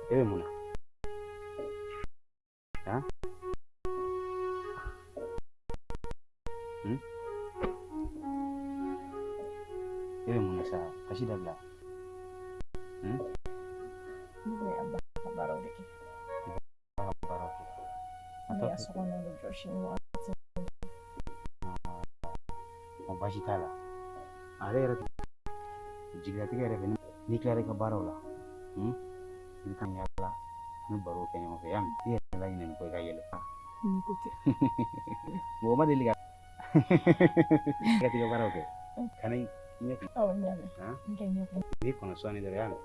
e bɛ mun na e bɛ mun na sa kasi dabila ne bɛ a ba ka baaraw de kɛ baaraw kɛ ne y'a sɔgɔnɔ bɛ jɔsi wagati basi t'a la ale yɛrɛ jigilatigɛ yɛrɛ fɛ n'i tilara i ka baaraw la i bɛ taa yaala ni baro kɛ ɲɔgɔn fɛ yanni i yɛrɛ la ɲinɛ nin kɔ i ka yɛlɛ ni ko tɛ mɔgɔ ma deli ka ka tigɛ baaraw kɛ kana i ɲɛ awɔ n y'a mɛn n kɛ ɲɛ kun n'i kɔnɔ sɔnni dɔrɔn yanni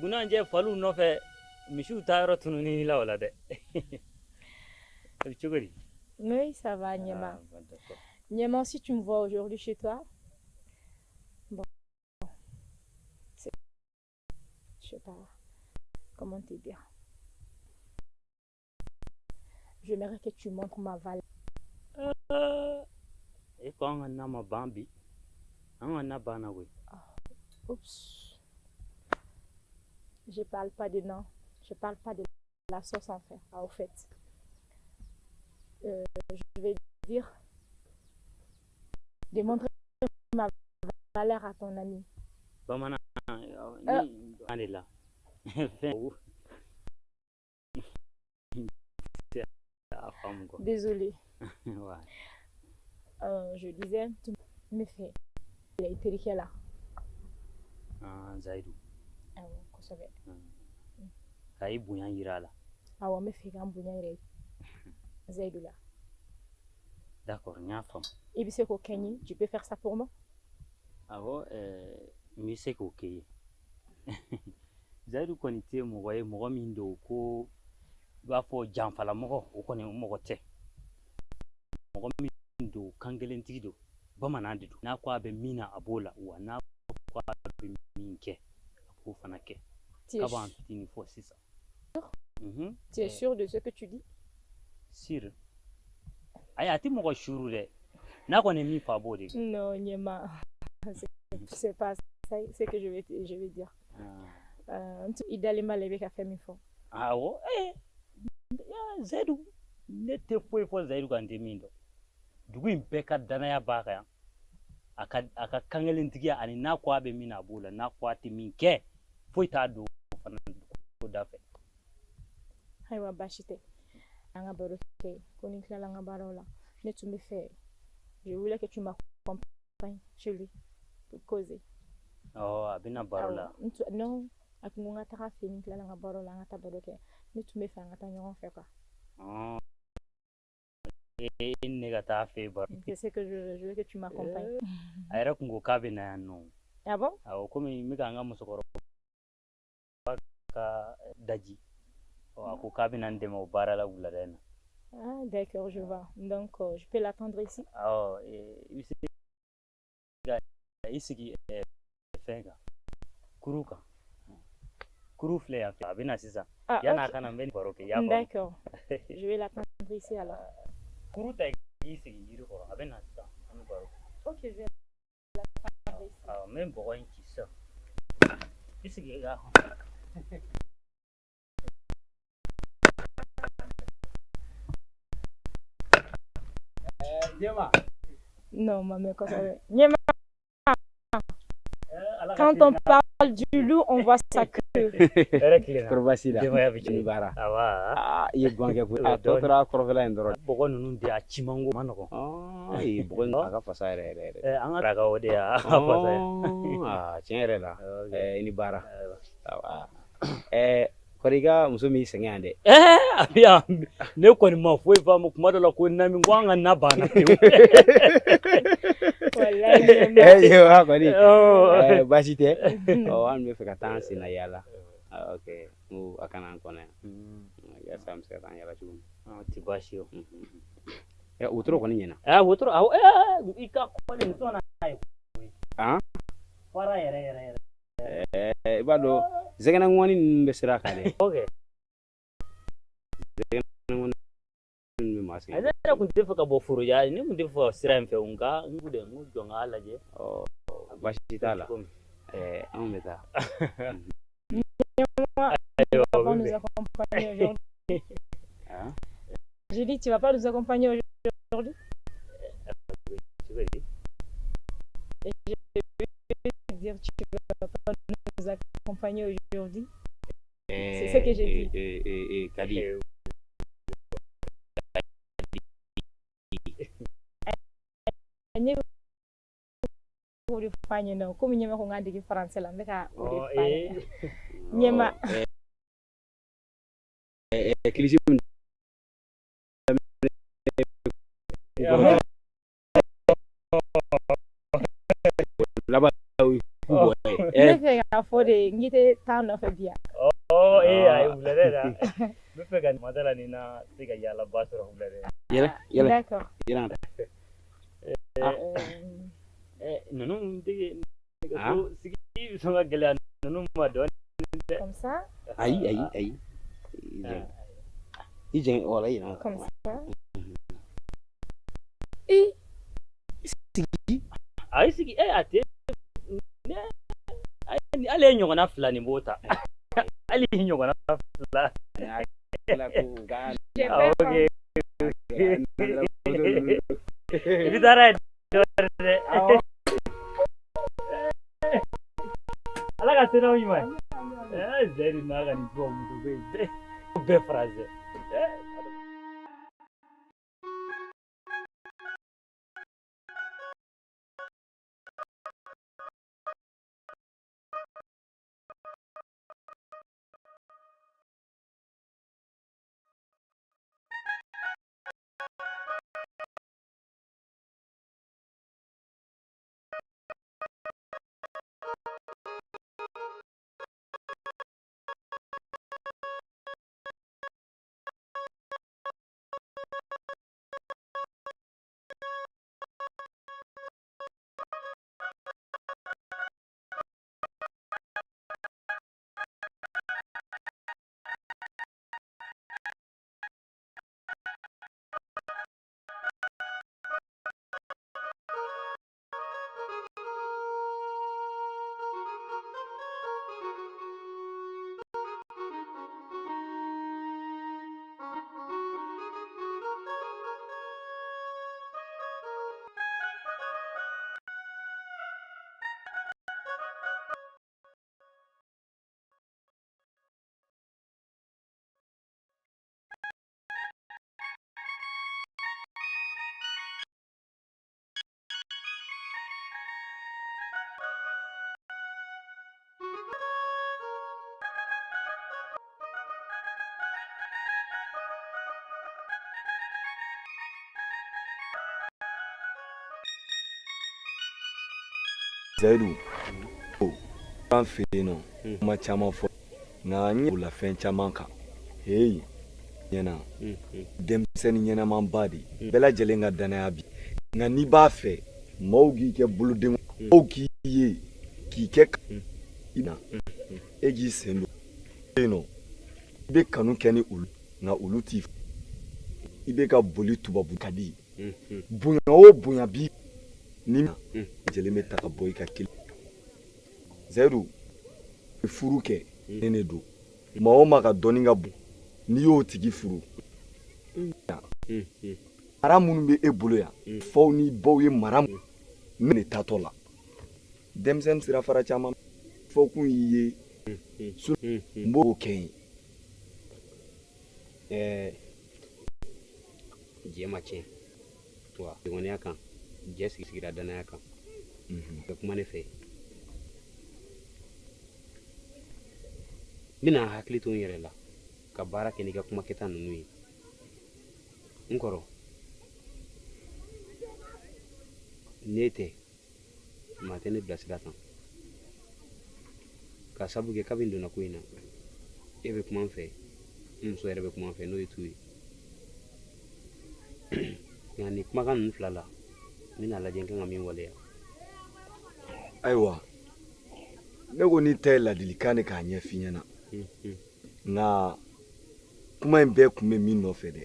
Gunanje falu nɔfɛ misiw taa yɔrɔ tununi la o la dɛ. Cogo di? Oui, ça va, Niema. D'accord. Niema, si tu me vois aujourd'hui chez toi, bon, je sais pas comment te dire. J'aimerais que tu montres ma valeur. Et quand on a ma bambi, on a banawe. Oups. Je parle pas de nom. Je parle pas de la sauce en fait. Au fait. Je vais dire de montrer ma valeur à ton ami. Bamana, on est là. Désolée. Ouais. Je disais, tu me fais. Il a été là. Zaidou. Ah ouais, qu'on savait. Kaï Bouyan Irala. Ah ouais, me fait un bouillon iré. Zaidou là. D'accord, n'y a pas. Et puis c'est qu'au Kenya, tu peux faire ça pour moi? Ah ouais, mais c'est ok. Zaidou konité mo waye mo mindo ko ba fo jamfala mo ko ne mo te. Mo mindo kangelentigi do bamana dido. Na kwa be mina abola wa na kwa be minke ko fanake. Tu es sûr de ce que tu dis? Sûr. Ayati mo ko shuru de. Na ko ne mi fa bode. Non, Niema. C'est pas ça, c'est que je vais dire. Il d'aller mal avec la famille fort. Ah ouais, Zaidou, ne te fouille pour Zaidou quand tu mindo. Du coup, impecca danaya baka. Aka kangelentigia ani na kwa be mina bula na kwa ti minke. Fouille ta do fana ko dafe. Aywa bashite. Anga baroke, konikla langa barola. Ne tu me fais. Je voulais que tu m'accompagnes chez lui pour causer. Oh, abina barola. Non. Ak ngonga taka fini kla langa barola ngata baroke. Ne tu me fais ngata nyon fait quoi. Oh. Et négata fait bar. C'est ce que je veux que tu m'accompagnes. Aira kungo kabe na no. Ah bon? Ah comme mika nga musokoro ka daji. Oh ako kabe na ndemo barala uladena. Ah d'accord, je vois. Donc je peux l'attendre ici. Oh ici fenga. Kuruka. Kurufle ya abina sisa. Yana kana mbeni baroke ya. D'accord. Je vais l'attendre ici alors. Kuruta ici yiru ko abina sisa anu baroke. OK, je vais l'attendre ici. Ah même pour un qui ça. Ici ga. Niema. Non, maman, quoi ça veut? Niema. Quand on parle du loup, on voit sa queue. Korbasila. Bara. Ah, il banque pour atotra korvela ndoro. Bogo nunu dia chimango manoko. Ah, il bogo aga fasa re. Anga ga ode ya fasa. Ah, tienre la. Ini bara. Ah. Koriga musumi sengande. Abia ne ko ni ma foi fa mu kuma dala ko na mi gwanga na bana. Wallahi. Yo ha ko ni. Basite. Oh, an me feka tan sina yala. Okay. Mu akana ko na. Ya sam se tan yala chum. Ti basio. Ya utro ko ni nyena. Utro ika ko ni to na ai. Para yere. Bado zegana ngoni mbesira kale. Okay. Zegana ngoni mbemasi. Azara kundefa ka bofuru ya ni kundefa sira mfe unga ngude ngujonga alaje. Oh, bashitala. Ameta. Nous accompagner aujourd'hui. J'ai dit tu vas pas nous accompagner aujourd'hui. Et je vais dire tu vas pas nous accompagner aujourd'hui. C'est ce que j'ai dit. Kadi. Ulifanya na kumi nyema ko ngandi ki français la mbeka ulifanya. Nyema. Kilisi laba kubwa Ne fɛ k'a fɔ de n tɛ taa nɔfɛ bi yan. A ye wula dɛ la. N bɛ fɛ ka madala ni na se ka yala ba sɔrɔ wula dɛ. Yɛlɛ. D'accord. Yɛlɛ. Ninnu tɛ nɛgɛso sigi sɔn ka gɛlɛya ninnu ma dɔɔni dɛ. Comme ça. Ayi. I jɛn wala i na. Comme ça. Sigi. A ye sigi a tɛ ale ye ɲɔgɔnna fila nin b'o ta. Hali ɲɔgɔnna fila. I bɛ taa ye dɛ. Ala ka se n'aw ɲuman. Zɛri n'a ka nin fɔ muso bɛɛ fara zɛ. Zayidu an fɛ yen nɔ kuma caman fɔ nka n ye o la fɛn caman kan heyi ɲɛna denmisɛnnin ɲɛnamanba de bɛɛ lajɛlen ka danaya bi nka n'i b'a fɛ maaw k'i kɛ boloden maaw k'i ye k'i kɛ i na e k'i sen don yen nɔ i bɛ kanu kɛ ni olu nka olu t'i fɛ i bɛ ka boli tubabu ka di bonya o bonya bi ni lajɛlen bɛ ta ka bɔ i ka kelen Zayidu furu kɛ ne ne don maa o maa ka dɔnni ka bon n'i y'o tigi furu mara minnu bɛ e bolo yan faw ni baw ye mara ne de taatɔ la denmisɛnnin sira fara caman fɔ kun y'i ye n b'o kɛ yen jɛ ma tiɲɛ wa dɔgɔninya kan jɛ sigira danaya kan bɛ kuma ne fɛ n bɛna hakili to n yɛrɛ la ka baara kɛ n'i ka kuma kɛta ninnu ye n kɔrɔ ne tɛ maa tɛ ne bilasira kan ka sabu kɛ kabini donna ko in na e bɛ kuma n fɛ n muso yɛrɛ bɛ kuma n fɛ n'o ye tu ye nka nin kumakan ninnu fila la n bɛna lajɛ n kan ka min waleya ayiwa ne ko n'i ta ye ladilikan de k'a ɲɛf'i ɲɛna nka kuma in bɛɛ tun bɛ min nɔfɛ dɛ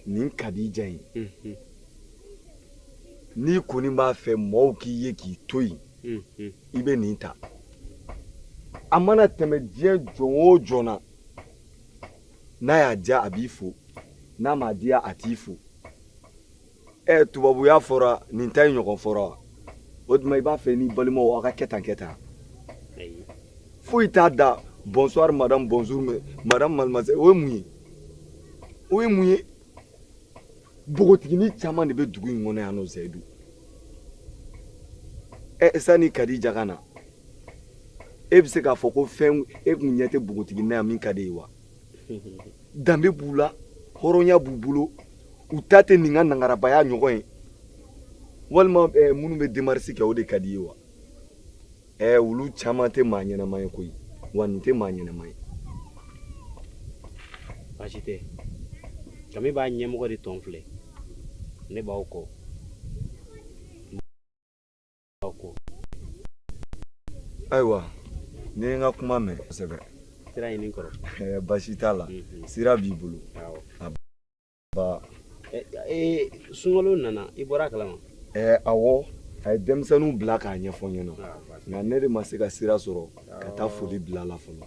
nin Kadija in n'i kɔni b'a fɛ maaw k'i ye k'i to yen i bɛ nin ta a mana tɛmɛ diɲɛ jɔn o jɔn na n'a y'a diya a b'i fo n'a m'a diya a t'i fo tubabuya fɔra nin ta ye ɲɔgɔn fɔra wa o tuma i b'a fɛ n'i balimaw aw ka kɛ tan foyi t'a da bonsoir madame bonjour madame mademoiselle o ye mun ye o ye mun ye npogotigini caman de bɛ dugu in kɔnɔ yan nɔ Zayidu sani Kadija ka na e bɛ se k'a fɔ ko fɛn e kun ɲɛ tɛ npogotigini na yan min ka di ye wa danbe b'u la hɔrɔnya b'u bolo u ta tɛ nin ka nangarabaya ɲɔgɔn ye walima minnu bɛ demarche kɛ o de ka di ye wa olu caman tɛ maa ɲɛnama ye koyi wa nin tɛ maa ɲɛnama ye. baasi tɛ kami b'a ɲɛmɔgɔ de tɔn filɛ ne b'aw kɔ ayiwa ni ye n ka kuma mɛn kosɛbɛ sira ɲini kɔrɔ baasi t'a la sira b'i bolo ba sunkalo nana i bɔra a kalama awɔ a ye denmisɛnninw bila k'a ɲɛfɔ n ɲɛna nka ne de ma se ka sira sɔrɔ ka taa foli bila la fɔlɔ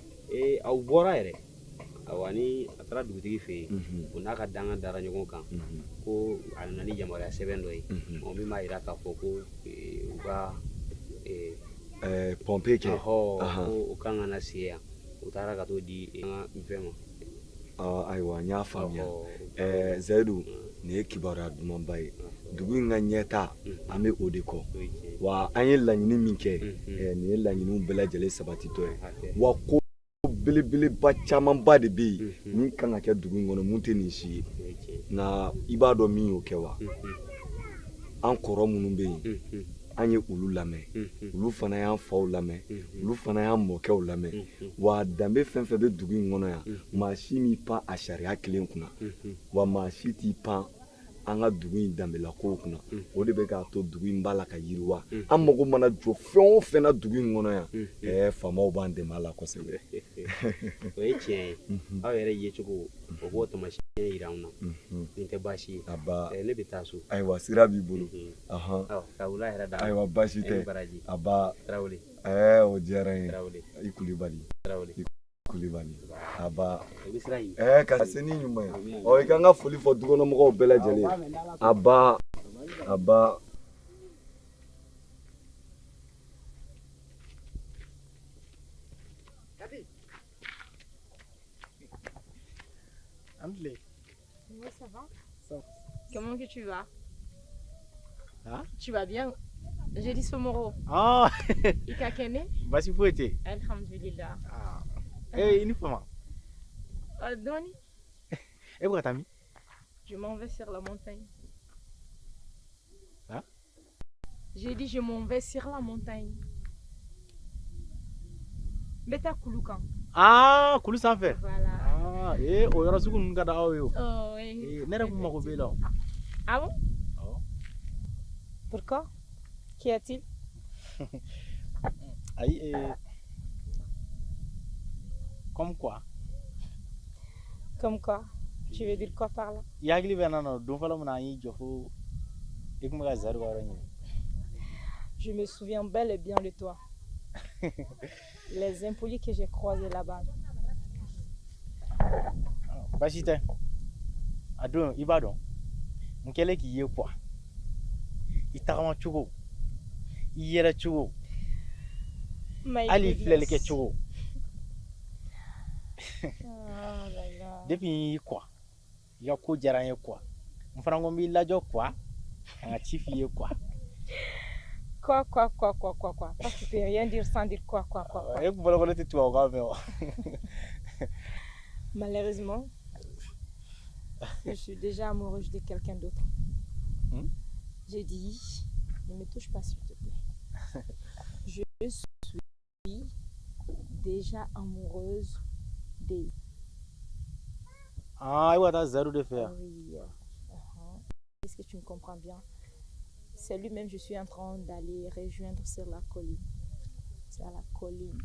aw bɔra yɛrɛ awa ni a taara dugutigi fɛ yen o n'a ka danga dara ɲɔgɔn kan ko a nana ni yamaruya sɛbɛn dɔ ye min b'a jira k'a fɔ ko u ka pɔnpe kɛ ko o kan ka na se yan u taara ka t'o di an ka fɛn ma ayiwa n y'a faamuya zayidu nin ye kibaruya dumanba ye dugu in ka ɲɛta an bɛ o de kɔ wa an ye laɲini min kɛ nin ye laɲiniw bɛɛ lajɛlen sabatitɔ ye wa ko belebeleba camanba de bɛ yen min kan ka kɛ dugu in kɔnɔ mun tɛ nin si ye nka i b'a dɔn min y'o kɛ wa an kɔrɔ minnu bɛ yen an ye olu lamɛn olu fana y'an faw lamɛn olu fana y'an mɔkɛw lamɛn wa danbe fɛn fɛn bɛ dugu in kɔnɔ yan maa si m'i pan a sariya kelen kunna wa maa si t'i pan an ka dugu in danbela kow kunna o de bɛ k'a to dugu in b'a la ka yiriwa an mago mana jɔ fɛn o fɛn na dugu in kɔnɔ yan faamaw b'an dɛmɛ a la kosɛbɛ o ye tiɲɛ ye aw yɛrɛ yecogo o b'o tamasiyɛn yira an na nin tɛ baasi ye ne bɛ taa so ayiwa sira b'i bolo ka wula hɛrɛ d'a ma ayiwa baasi tɛ aba Tarawele o diyara n ye i Kulibali Kulibali aba ka se ni ɲuman ye i ka n ka foli fɔ dukɔnɔmɔgɔw bɛɛ lajɛlen aba Oui, ça va. Comment que tu vas? Tu vas bien? J'ai dit Somoro. Ika kene? Basi fote. Alhamdulillah. Ini fama. Doni? Katami? Je m'en vais sur la montagne. Hein? J'ai dit je m'en vais sur la montagne. Beta Kulukan. Kulu sanfɛ. Voilà. O yɔrɔ sugu ninnu ka di aw ye o. Oui. Ne yɛrɛ kun mago b'e la o. Ah bon? Pourquoi? Qu'y a-t-il? Ayi, comme quoi? Comme quoi? Tu veux dire quoi par là? I hakili bɛ na don fɔlɔ min na an y'i jɔ fo i kun bɛ ka Zayidu ka yɔrɔ ɲini. Je me souviens bel et bien de toi. Les impolis que j'ai croisés là-bas. Baasi tɛ. A don i b'a dɔn n kɛlen k'i ye quoi i tagama cogo i yɛrɛ cogo hali i filɛli kɛ cogo depuis n y'i quoi i ka ko diyara n ye quoi n fana ko n b'i lajɔ quoi an ka ci f'i ye quoi. Quoi? Toi, tu peux rien dire sans dire quoi. E kun bɔra ko ne tɛ tubabukan mɛn o. Malheureusement, je suis déjà amoureuse de quelqu'un d'autre. J'ai dit, ne me touche pas s'il te plaît. Je suis déjà amoureuse de... I va taa Zayidu de fɛ yan. Oui. Est-ce que tu me comprends bien? C'est lui-même, je suis en train d'aller rejoindre sur la colline. C'est à la colline.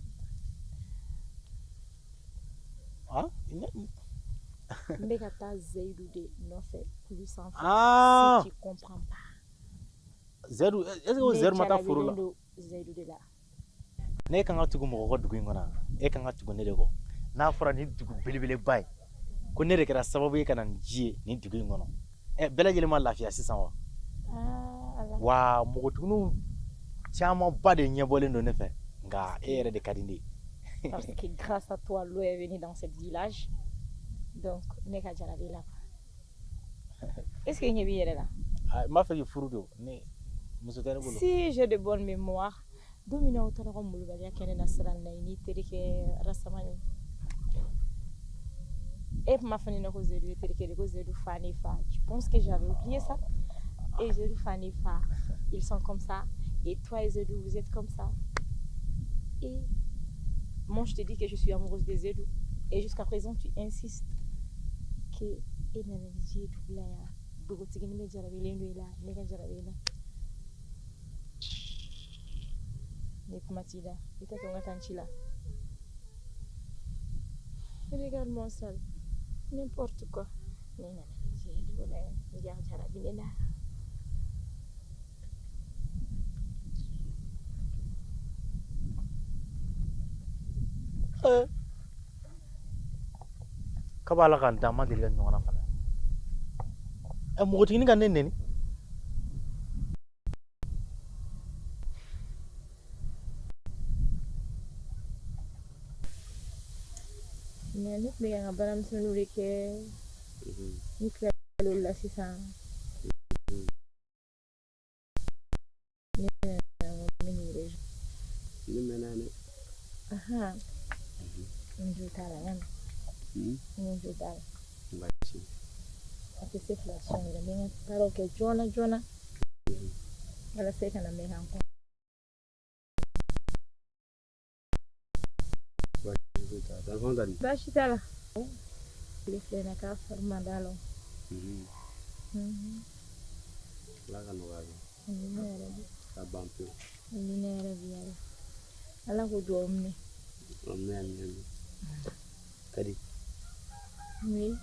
Mbekata Zayidu de Nofé, plus sans si tu comprends pas. Zayidu, est-ce que Zayidu ma taa foro la? Zayidu de la. Ne kan ka tugu mɔgɔ kɔ dugu in kɔnɔ e kan ka tugu ne de kɔ n'a fɔra nin dugu belebeleba ye ko ne de kɛra sababu ye ka na nin ji ye nin dugu in kɔnɔ bɛɛ lajɛlen ma lafiya sisan wa? Wa mɔgɔtigininw camanba de ɲɛbɔlen don ne fɛ nka e yɛrɛ de ka di ne ye. Parce que grâce à toi, l'eau est venue dans ce village. Donc, ne ka jarabi là-bas. Est-ce que tu es là? M'a fait furu do ne muso tɛ ne bolo. Si j'ai de bonnes mémoires, domina o tɔrɔ ko mulubaliya kɛnɛ na siran na ni terikɛ rasamani. Et ma fani na ko Zayidu terikɛ de ko Zayidu fa ne fa. Tu penses que j'avais oublié ça? Et Zayidu fa ne fa. ils sont comme ça. Et toi et Zedou, vous êtes comme ça. Et moi, je te dis que je suis amoureuse de Zedou. Et jusqu'à présent, tu insistes que regarde-moi ça, n'importe quoi. Kaba ala kan da ma deli ka ɲɔgɔn na fana mɔgɔtigini ka ne neni Mais nous, les gars, nous sommes les que nous créons la sisan. Aha. Njutala yana. Njutala. Bashi. Ati se flashon ile menga paro ke Jona. Wala se kana menga ko. Bashi tala. Le flena ka formandalo. La kanogaga. Ni Abampe. nera via. Ala ko domne. Omne. Kadi. Oui.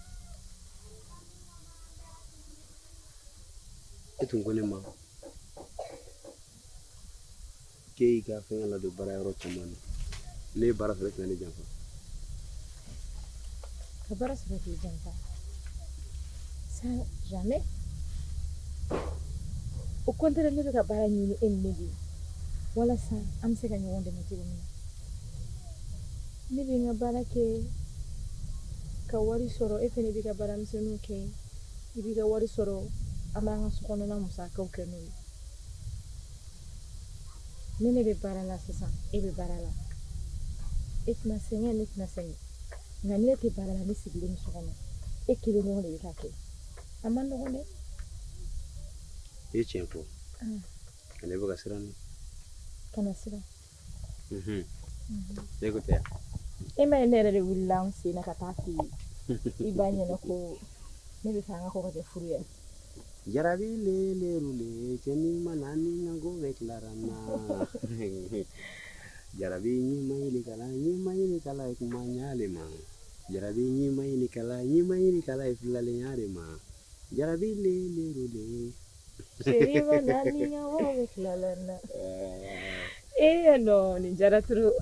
Etu ngone ma. Kei ka fenga la do bara yoro chamani. Ne bara fere tane jamfa. Kabara sera ti jamfa. Ça jamais. Au contraire, ne ka bara ni ennegi. Wala sa am se ka nyonde na tigo ni bi nga bara ke ka wari soro e fene bi ka bara msenu ke ibi ka wari soro amanga sokono na musa ka ukenu nene be bara la sisa e be bara la e tina senye nga nile te bara la ni sigile ni sokono e kile no le ka ke amando ngone E chempo. Kane boga sirani. kana sira Écoutez. e ma nere de willam si na katati ibanye na ko ne be fanga ko ka furu ya Jarabi le rule cheni manani nango veklarana. Jarabi ni maili kala kumanyale ma. Jarabi ni maili kala iflale nyare ma. Jarabi le rule. Seri manani nango veklarana no ni jaratru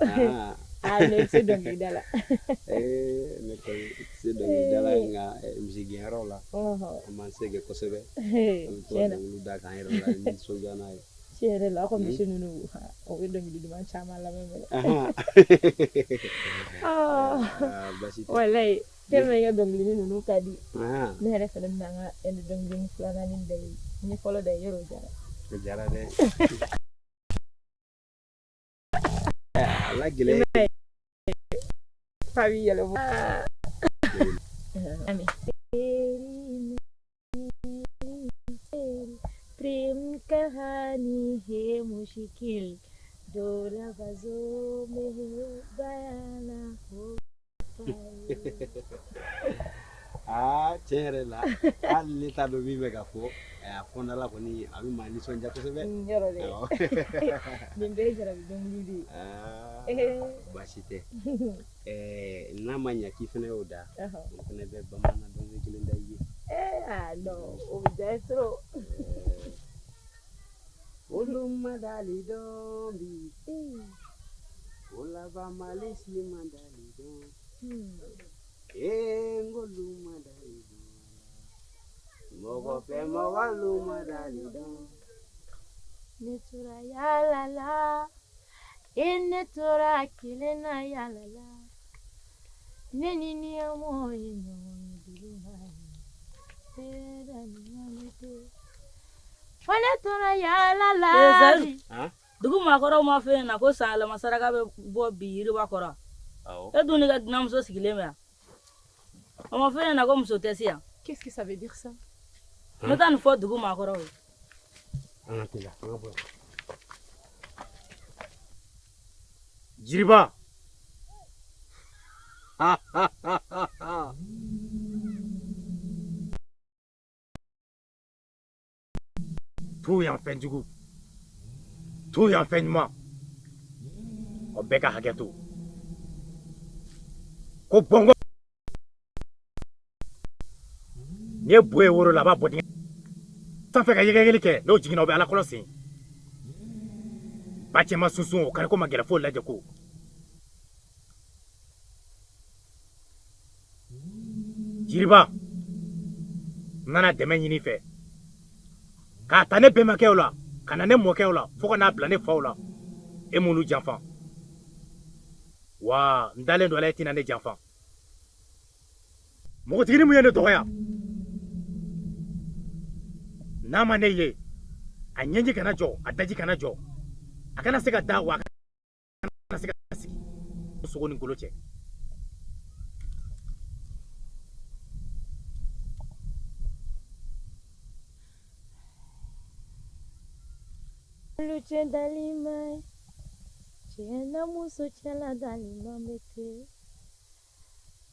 ne se dongi dala ne ko se dongi dala nga mjigi harola man sege kosebe chena lu da kan harola ni so jana chere la ko mi sunu o we dongi di man chama la meme basi wallahi teme ya dongi ni nunu kadi ne re fele nanga en dongi ni flana ni dai ni folo dai yoro jara de la gele Fabi yalo ami प्रेम कहानी है मुश्किल दो लफ्जों में बयान हो chere la ali ta do vive ka fo afona la koni abi mani sonja ko sebe njoro de nimbe jara bidongudi basite na manya kifene oda kone be bamana do ngilinda yi no o destro Uluma dali dombi Ulaba malisi mandali dombi Engoluma dali dombi Mogo pe mogo luma dali dombi Netura ya la la Netura kilena ya la la Neni ni amo ino diluma Netura ya la la dugu makɔrɔw ma fɛ na ko san yɛlɛma saraka bɛ bɔ bi yiriba kɔrɔ e dun ni ka dunanmuso sigilen bɛ yan o ma fɛ na ko muso tɛ se yan Qu'est-ce que ça veut dire ça? n bɛ taa nin fɔ dugu makɔrɔw ye An ka teliya an ka bɔ yan. Jiriba. To yan fɛn jugu. To yan fɛn ɲuman. O bɛɛ ka hakɛ to. Ko bɔngɔ. Ni ye bo ye woro la a b'a bɔ dingɛ. Fɛn fɛn ka yɛgɛyɛgɛli kɛ n'o jiginna o bɛ Ala kɔlɔsi. Ba cɛman sunsun o kari ko ma gɛlɛ fo lajɛ ko. Jiriba. N nana dɛmɛ ɲini fɛ. K'a ta ne bɛnbakɛw la, ka na ne mɔkɛw la, fo ka n'a bila ne faw la. E m'olu janfa. Wa n dalen don a la e tɛna ne janfa. Mɔgɔtigini mun ye ne dɔgɔya. N'a ma ne ye, a ɲɛji kana jɔ, a daji kana jɔ. A kana se ka da wa a kana se ka sigi. Sogo ni ngolo cɛ. Luce dalimai, cena muso cela dalimambete.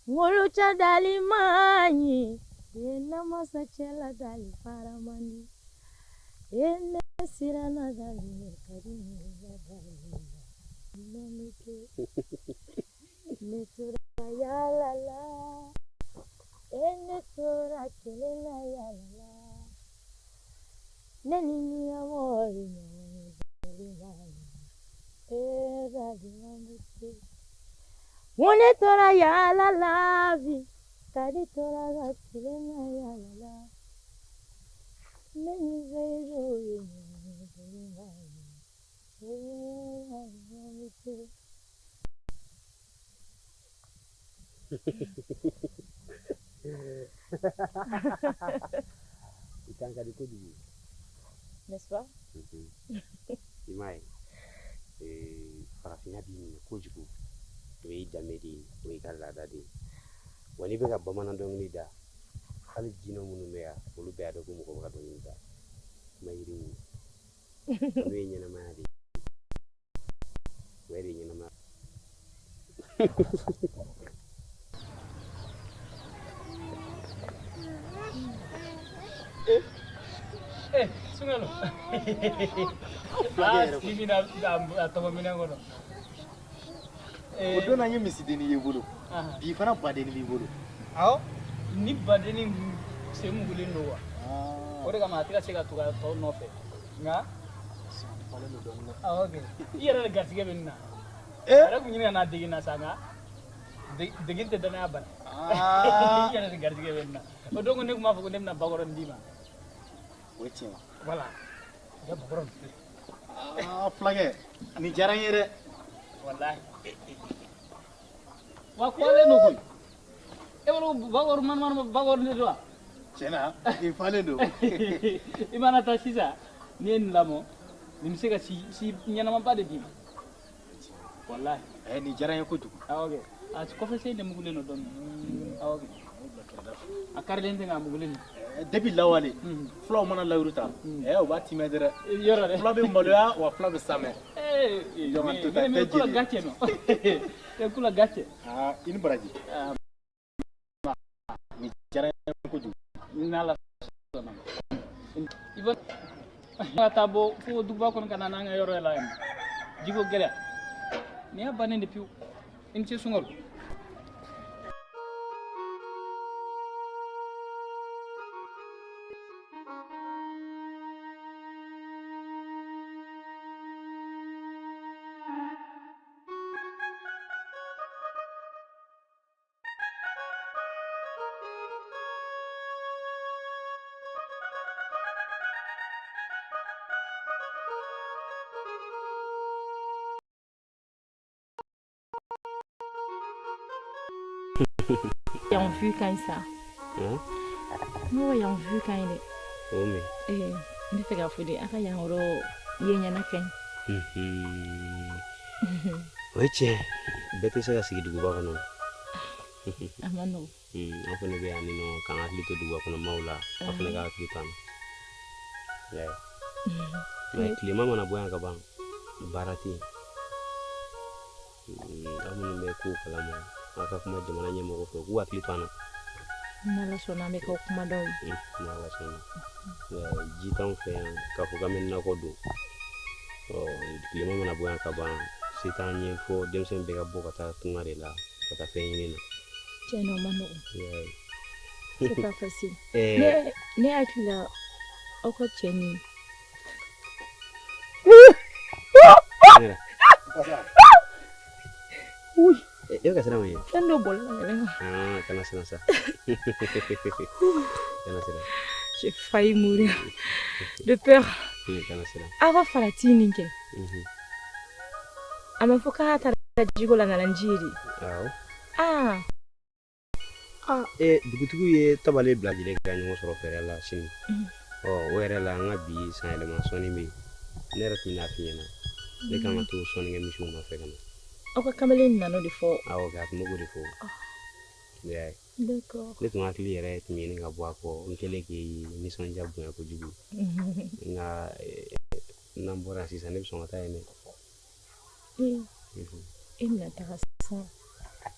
Ngolucha dalimai, cena masa cela dali paramani. Ene sirana dali kadini dali. Mamete, netura ya la la, ene tura kelena ya la la. Neni mi amor. One tora ya la la vi, kadi tora ga tirena ya la la. Neni vejo Ikan kadi ko di. N'est-ce pas? Imai. Farafinna bi minɛ kojugu o ye danbe de ye o ye ka laada de ye wa n'i bɛ ka bamanan dɔnkili da hali jinɛ minnu bɛ yan olu bɛɛ y'a dɔn ko mɔgɔ bɛ ka dɔnkili da ma yiri ɲini olu ye ɲɛnamaya de ye o yɛrɛ de ye ɲɛnamaya. Sungalo. Simina atama mina ngono. O don an ye misideni ye bolo. Bi fana badeni b'i bolo. Awɔ ni badeni se mugulen don wa. O de kama a tɛ ka se ka tugu a tɔw nɔfɛ. Nka awɔ kɛ i yɛrɛ de garisɛgɛ bɛ nin na. A yɛrɛ kun ɲini ka n'a dege n na sa nka dege tɛ danaya bana. I yɛrɛ de garisɛgɛ bɛ nin na. O don ne kun b'a fɔ ko ne bɛna bakɔrɔni d'i ma. O ye tiɲɛ. Voilà. Ya bakɔrɔni. Fulakɛ nin diyara n ye dɛ. Wallahi. Wa kɔlen don koyi. E bolo bakɔrɔni man bakɔrɔni de don wa? Tiɲɛ na i falen don. I mana taa sisan n'i ye nin lamɔ nin bɛ se ka si ɲɛnamaba de d'i ma. Wallahi. Nin diyara n ye kojugu. Awɔ kɛ. A kɔfɛ sen de mugulen don dɔɔnin. Awɔ kɛ. A karilen tɛ nka mugulen don. Depuis lawale fulaw mana layiru ta o b'a timɛ dɛrɛ. Yɔrɔ dɛ. Fula bɛ maloya wa fula bɛ samɛ. Mais kula gacce no. Kula gacce. I ni baraji. Nin diyara n ye kojugu. N'Ala sɔnna. I bɛ ka taa bɔ fo duguba kɔnɔ ka na n'an ka yɔrɔ la yan. Jiko gɛlɛya. Nin y'a bannen de pewu. I ni ce sunkalo. Yang vu kan sa. No yang vu kan ile. O me. Ni fɛ ka fɔ de aka yang ro ye ɲana kan. O ye tiɲɛ bɛɛ tɛ se ka sigi duguba kɔnɔ. A ma nɔgɔn. An fana bɛ yan ni nɔ k'an hakili to duguba kɔnɔ maaw la. An fana ka hakili to an na. Mais tilema mana bɔ yan ka ban baara tɛ yen an minnu bɛ ko kalama an ka kuma jamana ɲɛmɔgɔ fɛ k'u hakili to an na n'ala sɔnna an bɛ kɛ o kumadaw ye n'ala sɔnna ji t'anw fɛ yan k'a fɔ k'an bɛ nakɔ don tilema mana bɔ yan ka ban se t'an ye fo denmisɛn bɛɛ ka bɔ ka taa tunga de la ka taa fɛn ɲini na tiɲɛna o ma nɔgɔn c'est pas facile ne hakili la aw ka cɛ ni e ka siran ye fɛn dɔ bɔra la yɛlɛ kana siran sa kana siran j'ai failli mourir de peur kana siran aw ka farati nin kɛ a ma fɔ k'a taara jiko la nana jiri dugutigiw ye tabale bila jile ka ɲɔgɔn sɔrɔ fɛrɛ la sini o yɛrɛ la an ka bi san yɛlɛma sɔnni bɛ yen ne yɛrɛ tun y'a f'i ɲɛna ne kan ka to sɔnni kɛ misiw nɔfɛ ka na aw ka kamalen nana de fɔ awɔ k'a tun bɛ k'o de fɔ ne y'a ye ne tun hakili yɛrɛ tun ɲini ka bɔ a kɔ n kɛlen k'i nisɔndiya bonya kojugu nka n'an bɔra sisan ne bɛ sɔn ka taa yen dɛ e bɛna taga sisan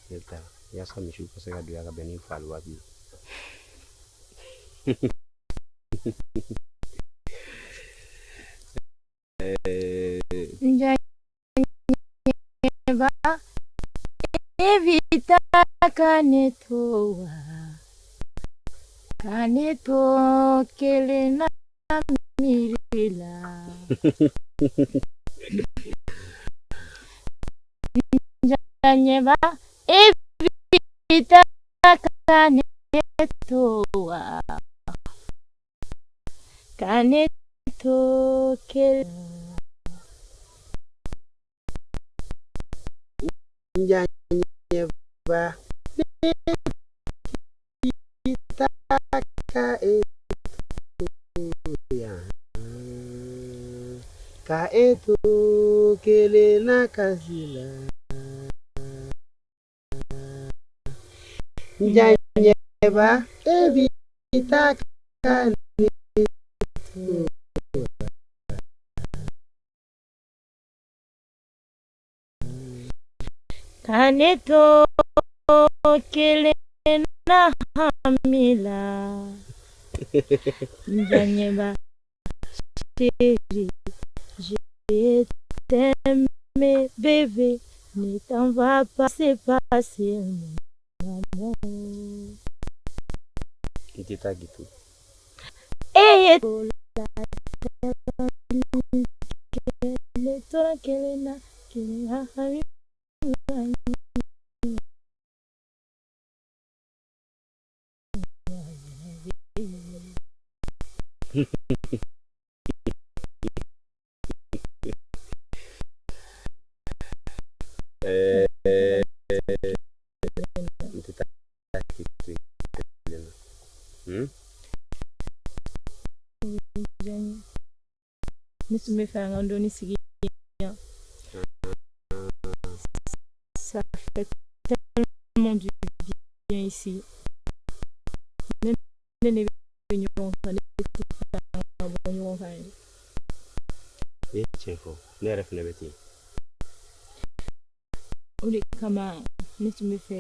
ne bɛ taa yaasa misiw ka se ka don ya ka bɛn ni faali waati Njanyeba evita kanetoa kaneto kelena mirila Njanyeba evita kanetoa kaneto kelena Njanyeba itaka etuya ka etu kelena kasila Njanyeba itaka Kaneto kelena hamila Njanyeba chérie je t'aime bébé ne t'en va pas c'est passé mon amour Kita gitu kelena hamila Nisumbe fanga ndo nisigi ça fait tellement du bien ici. Ne fana bɛ ten o de kama ne tun bɛ fɛ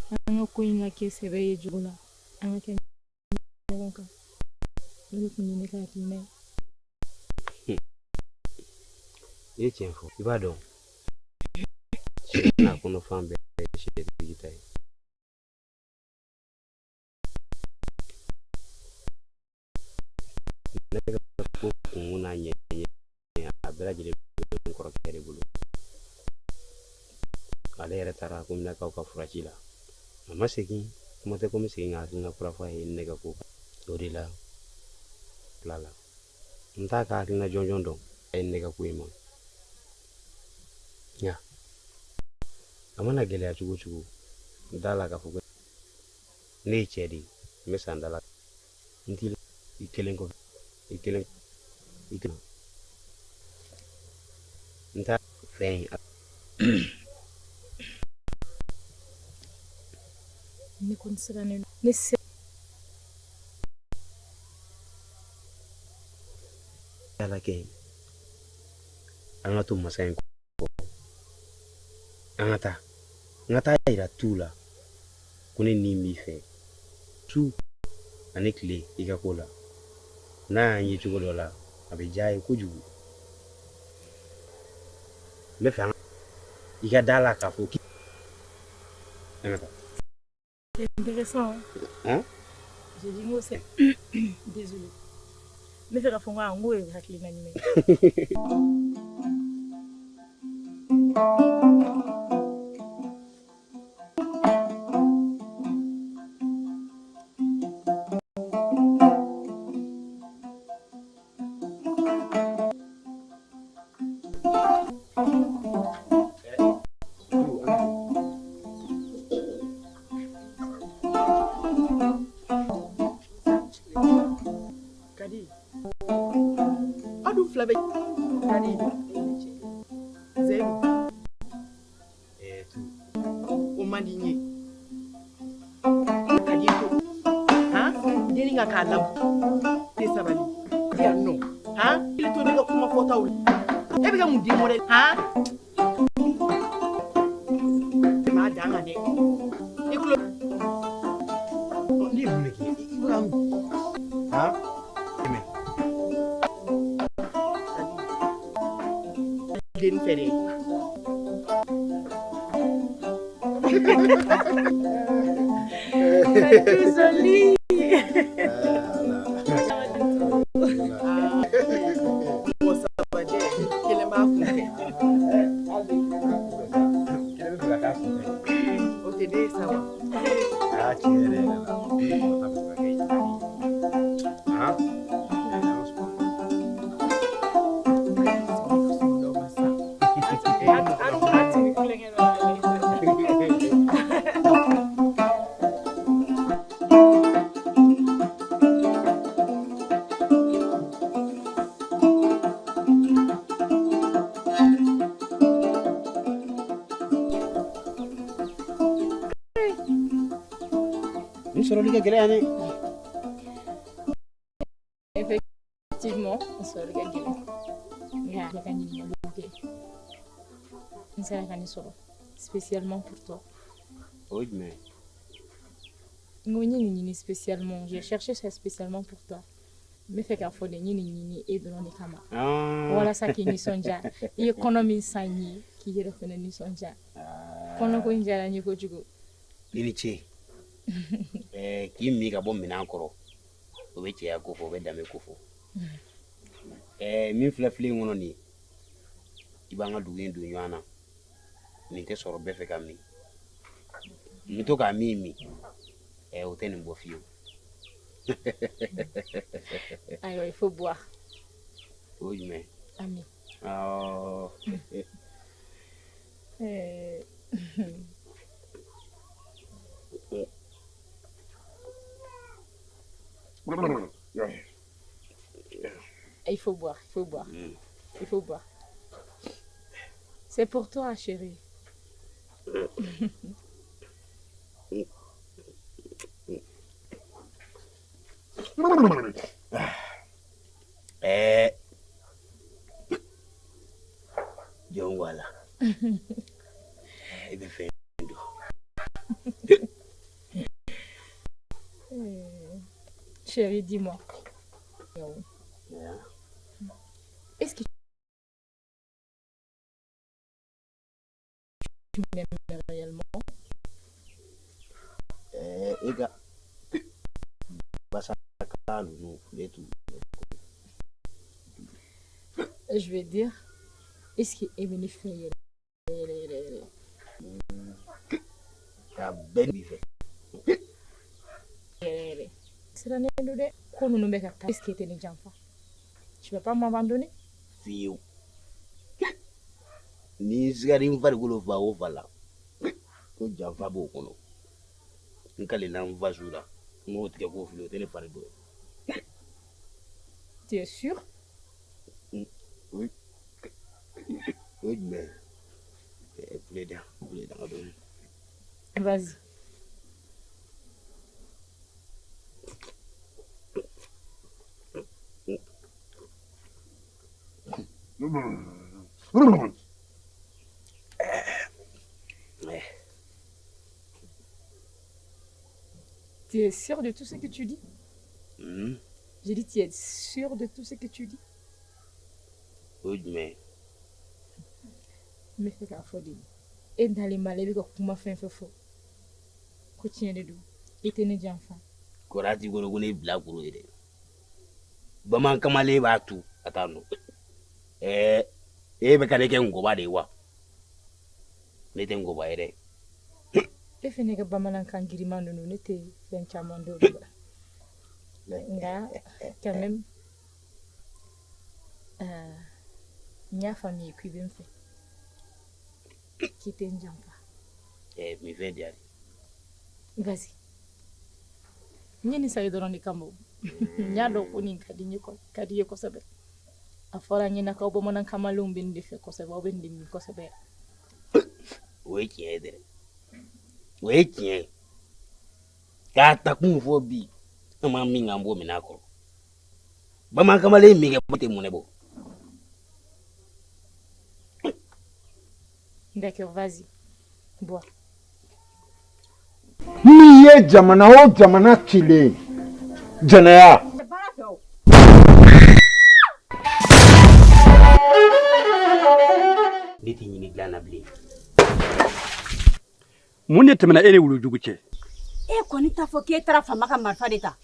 an ka ko in ka kɛ sɛbɛ ye jogo la an ka kɛ ɲɔgɔn kan o de tun ye ne ka hakilina ye. I ye tiɲɛ fɔ i b'a dɔn sɛ n'a kɔnɔ fan bɛɛ ye sɛtigi ta ye ne ka ko kungun n'a ɲɛ a bɛɛ lajɛlen bɛ n kɔrɔkɛ de bolo ale yɛrɛ taara ko minɛ k'aw ka furaji la a ma segin kuma tɛ ko n bɛ segin ka hakilina kura fɔ a ye ne ka ko kan o de la tila la n t'a ka hakilina jɔnjɔn dɔn a ye ne ka ko in ma ya a mana gɛlɛya cogo cogo n t'a la k'a fɔ ko ne ye cɛ de ye n bɛ san da la n t'i i kelen kɔfɛ i kelen i kelen n t'a fɛn ne kɔni sirannen ne se ala kɛ an ka to masa in kɔ an ka taa yira tu la ko ne ni b'i fɛ su ani tile i ka ko la n'a y'an ye cogo dɔ la a bɛ diya ye kojugu n bɛ fɛ i ka da la k'a fɔ k'i an ka taa. C'est intéressant. Hein? J'ai dit moi c'est désolé. Mais faire fond en gros et avec les animés. Kadi. Adu flabe. Kadi. Zéro. O mandinye. Kadi ko. Ha? Deni nga kala. Te sabali. Ya no. Ha? Ile to daga kuma fota wuri. E bi ga mu dimo de. Ha? Ma danga ne. Ikulo. Ni mun ke Ibrahim ha amen Den fere. Désolé. Effectivement, on se regarde. Spécialement pour toi. Oui, mais Spécialement, j'ai cherché ça spécialement pour toi. Mais fait qu'à faut des ni et de l'on est kama. Voilà ça qui ni sonja. Et économie sani qui est reconnu ni sonja. Kono ko injala ni ko jugo. ini ce k'i mi ka bɔ minan kɔrɔ o bɛ cɛya ko fɔ o bɛ danbe ko fɔ min filɛ filɛ in kɔnɔ nin ye i b'an ka dugu in don ɲɔgɔn na nin tɛ sɔrɔ bɛɛ fɛ ka min n bɛ to k'a min o tɛ nin bɔ fiyewu. Alors il faut boire. O jumɛn? Ami. Il faut boire, il faut boire. Il faut boire. C'est pour toi, chérie. Jɔn wala. I bɛ fɛn dɔn. Chérie, dis-moi. Est-ce que tu m'aimes réellement? Je vais dire, est-ce que Emily fait c'est la est-ce que tu es déjà enfant? Tu ne vas pas m'abandonner? Fiu. Ni sigari mfarigulo va ovala. Ko janfa bo kono. Nkale na mvazura. Ngo tika ko filo tele farido. Tu es sûr? Oui. Oui, mais plaît. Vas-y. Tu es sûr de tout ce que tu dis? J'ai dit, tu es sûr de tout ce que tu dis? Oui, mais... Mais fais qu'à fondre. Et dans les malais, comme ma fin fait faux. Continue de doux. Et t'es né d'enfant. Korati gorogone bla kuro ide. Baman kamale ba tu atano. Be kade ke ngoba de wa. Mete ngoba ide. E fene ke bamanan kan giriman no ne te fen chamando. Nga quand même nya famille qui bien fait. Qui t'en jampa. Mi fait dire. Vas-y. Nyini sa yidoro ni kambo. Nyado kuni kadi ko sabe. Afora nyina ka obo manan kamalum bin defe ko sabe obo ndimi ko sabe. We kiede. We kie. Ka ta kun fo bi. Ma mi ngambo mi nakoro. Ba man kamale mi ke bote munebo. D'accord, vas-y. Bois. Ni ye jamana o jamana kile janaya Diti ni glana bli mun ne tamana ere wulu jugu ce ko ni ta fo ke tara fama ka marfa de ta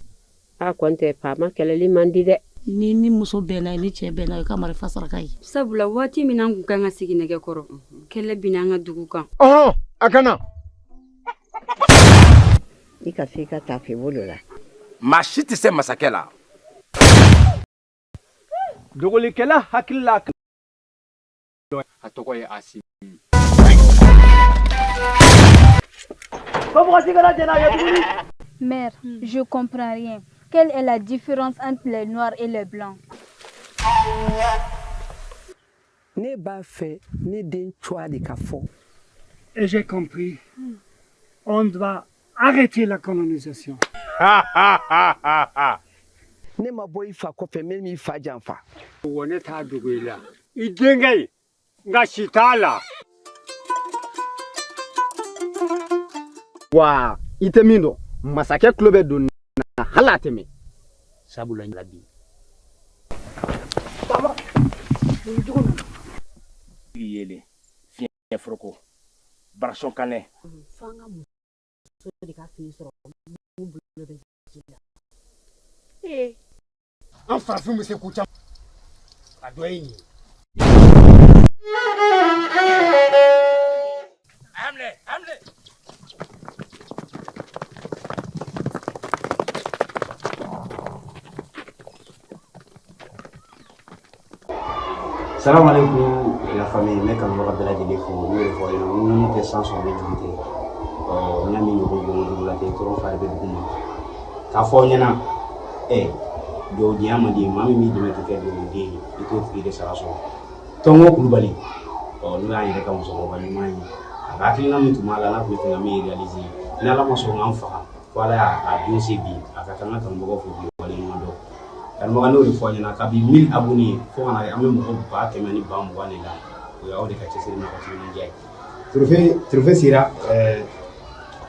a konte fama keleli mandi de ni muso bena ni cɛ bena ka marfa saraka yi sabula waati min an kun kan ka sigi nɛgɛ kɔrɔ kɛlɛ bina an ka dugu kan akana i ka se ka taa fɛ bolo la maa si tɛ se masakɛ la dogolikɛla hakili la a tɔgɔ ye Asi Mère, je comprends rien. Quelle est la différence entre les noirs et les blancs? Ne b'a fait ni d'un choix de café. Et j'ai compris. On doit arrêter la colonisation. Ne ma boy fa ko fe mel mi fa janfa. Wone ta duguila. Idengai nga shitala. Wa itemindo masake klobe do na halateme. Sabula labi. Yele. Fien froko. Barson kané. Fanga mu so de ka fini soro mu bulo de jila. En farfum monsieur Koucha. Adoyini. Amle. Salam alaikum la famille, mais comme on l'a dit, il faut nous faire sans son utilité. On a mis nous la tête trop faire de beaucoup. Quand faut y en a, do diama di mami mi de mettre faire de di et tout fi de ça so. Tongo kulubali. Nous a été comme ça on va lui manger. Avec la mutu mala na ko na mi réaliser. Na la maso ngamfa. Voilà a dossier bi akatanga tambo ko fi wala ndo. Dan mo ganori fo nyana ka bi 1000 abonnés fo na am mo ko ba kemani ba mo wane la o ya o de ka tsese na ko tin njay trouver sira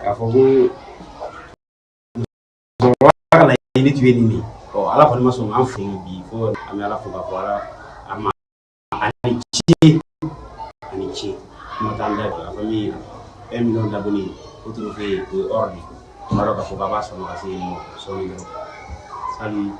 a fo go wala ni tu elimi o ala ko ma so am fi bi fo am ala fo ba wala am ani chi mo tanda a famille 1 million d'abonnés pour trouver ordi ma ka fo ba ba so ma si mo so ni salut.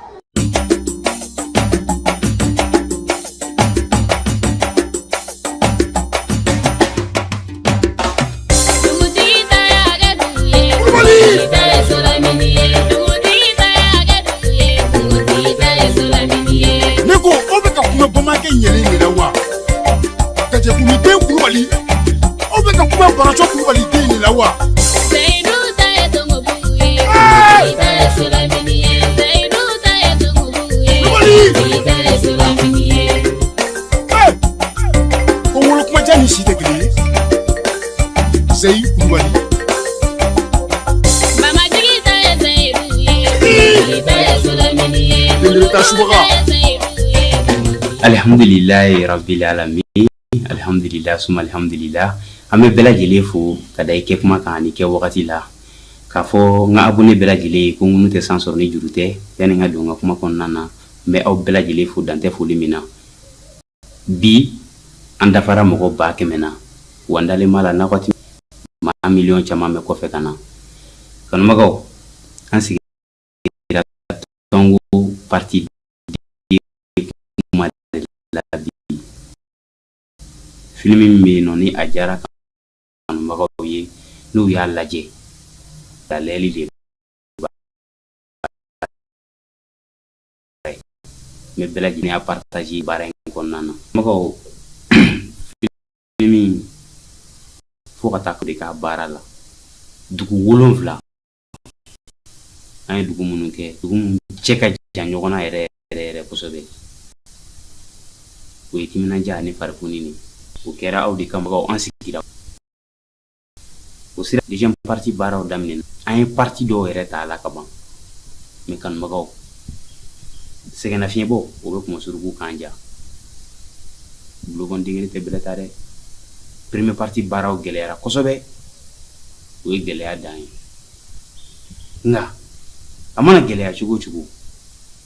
alhamdulillahi rabbil alamin, alhamdulillah suma alhamdulillah. Ame bela jele fo kada ike kuma kan ni ke wakati la ka fo nga abune bela jele ko ngunu te sansor ni jurute yani nga do nga kuma kon nana me aw bela jele fo dante fo limina bi anda fara mo ba kemena wandale mala na kwati ma million chama me ko fe kana kan magaw ansi tongu parti la bi filmi mi noni ajara kan magaw ye nu ya laje la leli de me bela jini a partager bara kon nana magaw filmi fo kata ko de ka bara la dugu wolonfla ay dugu munu ke dugu cheka janyogona ere kosobe o yitimina jani farfunini o kera awdi kamago ansikira o sira deuxième partie bara o damnen ay partie do ere ta la kaban me kan magaw segena fiebo o be ko surugu kanja blogon digere te beletare première partie bara o gelera kosobe o gelera dan nga amana gelera chugo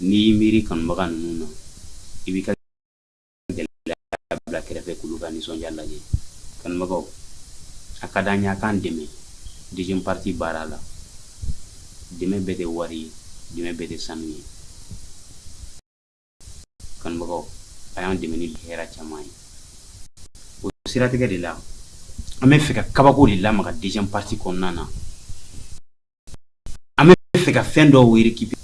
ni miri kan magan nuna ibika bla kerefe kuluga ni sonja laje kan magaw akadanya kan deme deuxième partie barala deme bete wari deme bete samni kan magaw ayan deme ni hera chamai o sirate ga de la ame feka kabako li la maka deuxième partie konnana ame feka fendo wiri kipi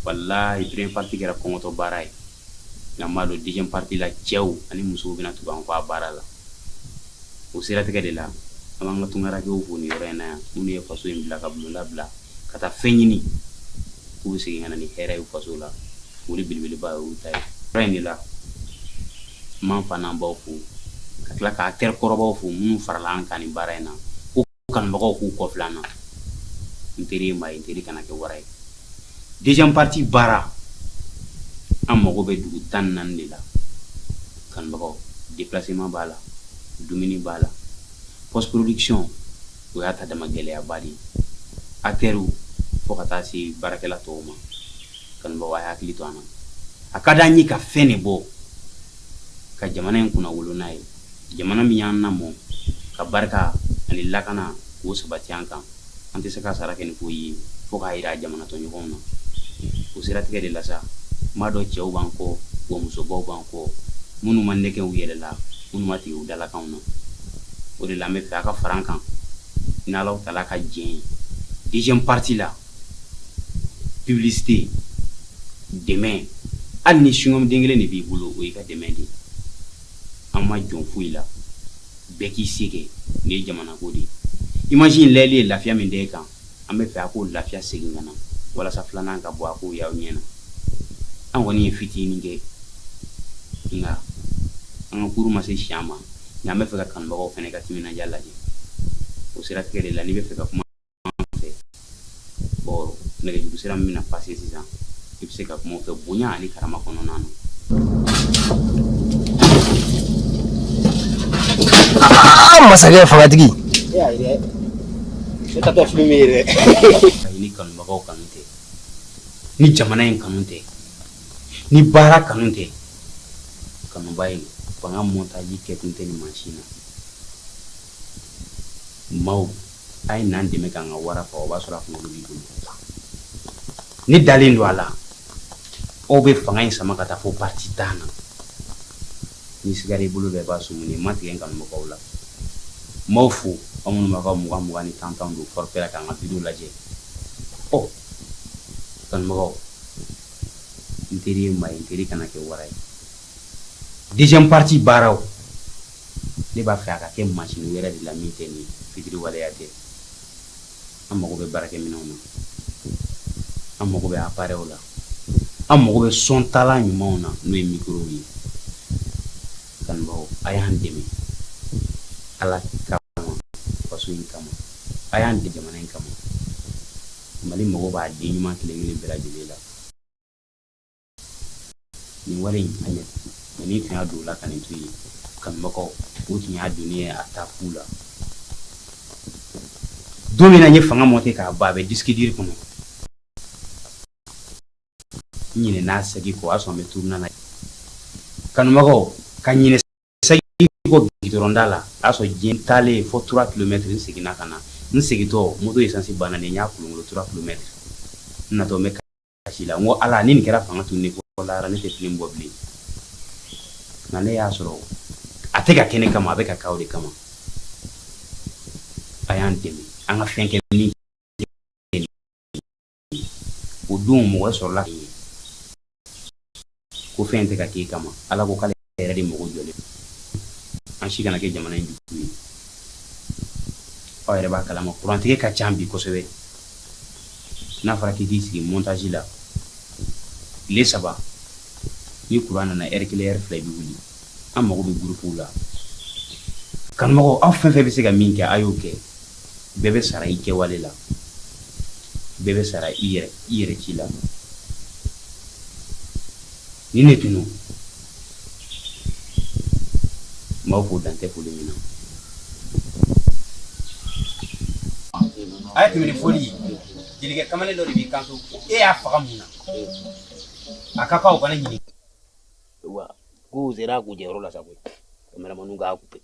wallahi première partie gara kongoto baray namalo deuxième partie la cew ani muso bina tuba ko barala o sirate ga de la amanga tungara ke o ni rena muni e faso en blaka bla kata fenyini ko sigi ngana ni hera yu faso la wuri bilbil ba o tay reni la man fana ba fu katla ka ter koroba fu mun farala an kan barayna o kan bago ku ko flana interi kana ke waray deuxième partie bara amogo be dugu tan nan de la kan bago déplacement bala dumini bala post production o yata dama gele abadi acteru fokata si barakela toma kan bawa hakili to ana akada nyi ka fene bo ka jamana en kuna wolo nay jamana mi yanna mo ka barka ani lakana wo sabati anka anti saka sarake ni koyi foka ira jamana to nyona usirati ke de la sa mado chew banko wo muso bo banko munu man neke wiyele la munu mati u dala kauna o de la me fa ka frankan ina law tala ka jeen deuxième partie la publicité demain ani shungom dingele ni bi bulo o ka demain di amma jon fuila beki sike ni jamana ko di imagine lele lafia min de kan ambe fa ko lafia segingana wala sa flana ka bo ko yaw nyena an woni fitini ge nga an kuru ma se shama nya me fa kan bago fene ka timina jalla ji o sira tkele la ni be fa kuma fe boro ne ge sira mina passer sisa ibse ka kuma fe bunya ali karama kono nano masage fagatigi ya ire eta to filmi ire ni kan bago kanute ni jamana en kanute ni bara kanute kanu bayi panga montaji ke kunte ni machina mau ay nan de meka nga wara fa ba sura ko bi bulu ni dalin wala o be fanga in sama kata fo parti dana ni sigari bulu be ba su ni mati en kan mo kawla mawfu amun ma ka mu ni tantan do for pera kan video laje oh kan mo interi kana ke waray deuxième partie baraw ne ba fa ka ke machine wera de la miteni fitri wala yate amako be barake minona amako be appareil wala amako be son talent nyumona no micro yi kan bawo ayan demi ala kama pasu kama ayan de jamana kama mali mo ba de nyuma kile ngile bela jela ni wari anya ni tun y'a don o la ka nin to yen kanubagaw o tun y'a donnen ye a taa fu la don min na n ye fanga monter k'a ban a bɛ disque dur kɔnɔ n ɲinɛna segi kɔ o y'a sɔrɔ n bɛ touruna na kanubagaw ka ɲinɛ segi kɔ gidɔrɔnda la a y'a sɔrɔ diɲɛ taalen fo 3 km n seginna ka na n segintɔ moto essence banna de n y'a kolongolo 3 km n natɔ n bɛ kasi la n ko ala ni nin kɛra fanga tun ne fɔ lara ne tɛ fili bɔ bilen nka ne y'a sɔrɔ a tɛ ka kɛ ne kama a bɛ ka k'aw de kama a y'an dɛmɛ an ka fɛn kɛ min o don mɔgɔ sɔrɔla ka ye ko fɛn tɛ ka k'e kama ala ko k'ale yɛrɛ de mɔgɔ jɔlen an si kana kɛ jamana in jugu ye aw yɛrɛ b'a kalama kurantigɛ ka ca bi kosɛbɛ n'a fɔra k'i k'i sigi montage la tile 3 ni kuran nana heure 1 heure 2 i bɛ wuli an mago bɛ groupe la kanumɔgɔw aw fɛn fɛn bɛ se ka min kɛ a y'o kɛ bɛɛ bɛ sara i kɛwale la bɛɛ bɛ sara i yɛrɛ ci la ni ne tunu n b'aw fo dantɛ foli min na a ye tɛmɛ ni foli ye jelikɛ kamalen dɔ de b'i kanto e y'a faga mun na a ka kan o kana ɲini wa k'u sera k'u jɛyɔrɔ la sa koyi kameramanu k'a coupe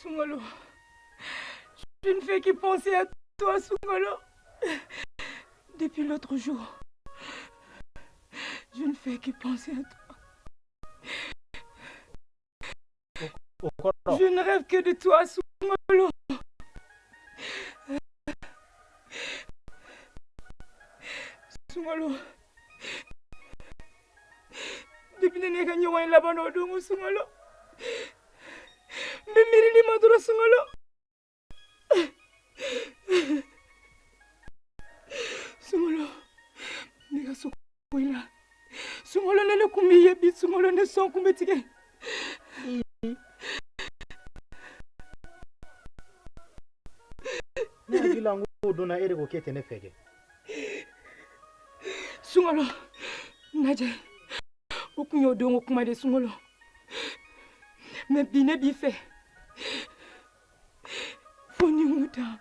Soungolo, je ne fais que penser à toi, Soungolo. Depuis l'autre jour, je ne fais que penser à toi. Je ne rêve que de toi, Soungolo. ɲɔgɔn ye laban o don sunkalo n bɛ miirili ma dɔrɔn sunkalo sunkalo ne ka so ko in na sunkalo ne ne kun b'i ye bi sunkalo ne sɔn kun bɛ tigɛ ne hakili la n ko o donna e de ko k'e tɛ ne fɛ kɛ sunkalo lajɛ o kun y'o don ko kuma de sunkalo mais bi ne b'i fɛ fo ni n ta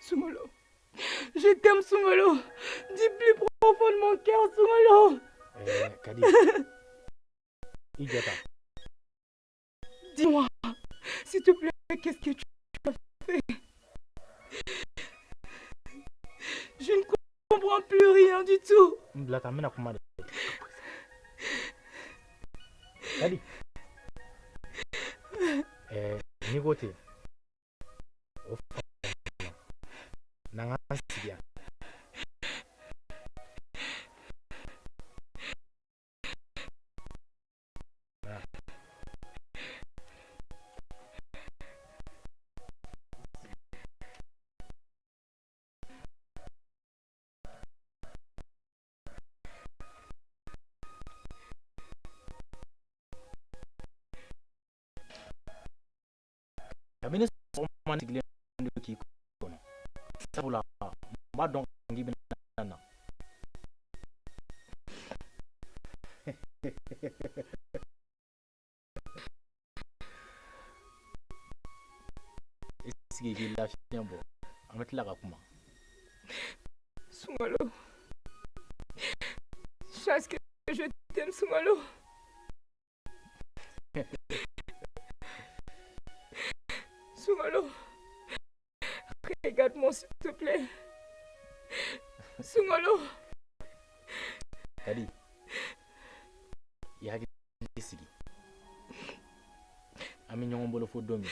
sunkalo je t'aime sunkalo du plus profond de mon cœur sunkalo Kadi i jata dis-moi s'il te plaît qu'est-ce que tu as fait je ne comprends plus rien du tout n bila tan n bɛna kuma de Kadi n'i ko ten o faamu n'an k'an sigi yan kabini sɔgɔma ne sigilen don k'i kɔnɔ sabula n b'a dɔn k'i bɛna na i sigi k'i lafiya bɔ an bɛ tila ka kuma sunkalo chasse que je t'aime sunkalo Sunkalo, regarde-moi s'il te plaît. Sunkalo. Kadi, i hakili sigi. An bɛ ɲɔgɔn bolo fo don min.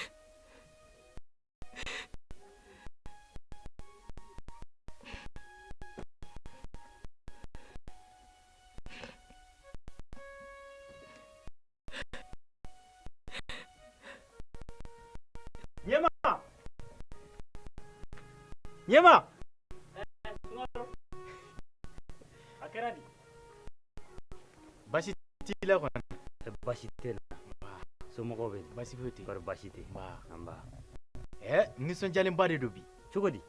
Nyema! A kɛra di? Basi t'i la kɔni. Basi tɛ na. Somɔgɔw bɛ di? Basi foyi tɛ. Kɔri basi tɛ. Anba. Nisɔndiyalenba de don bi. Cogo di?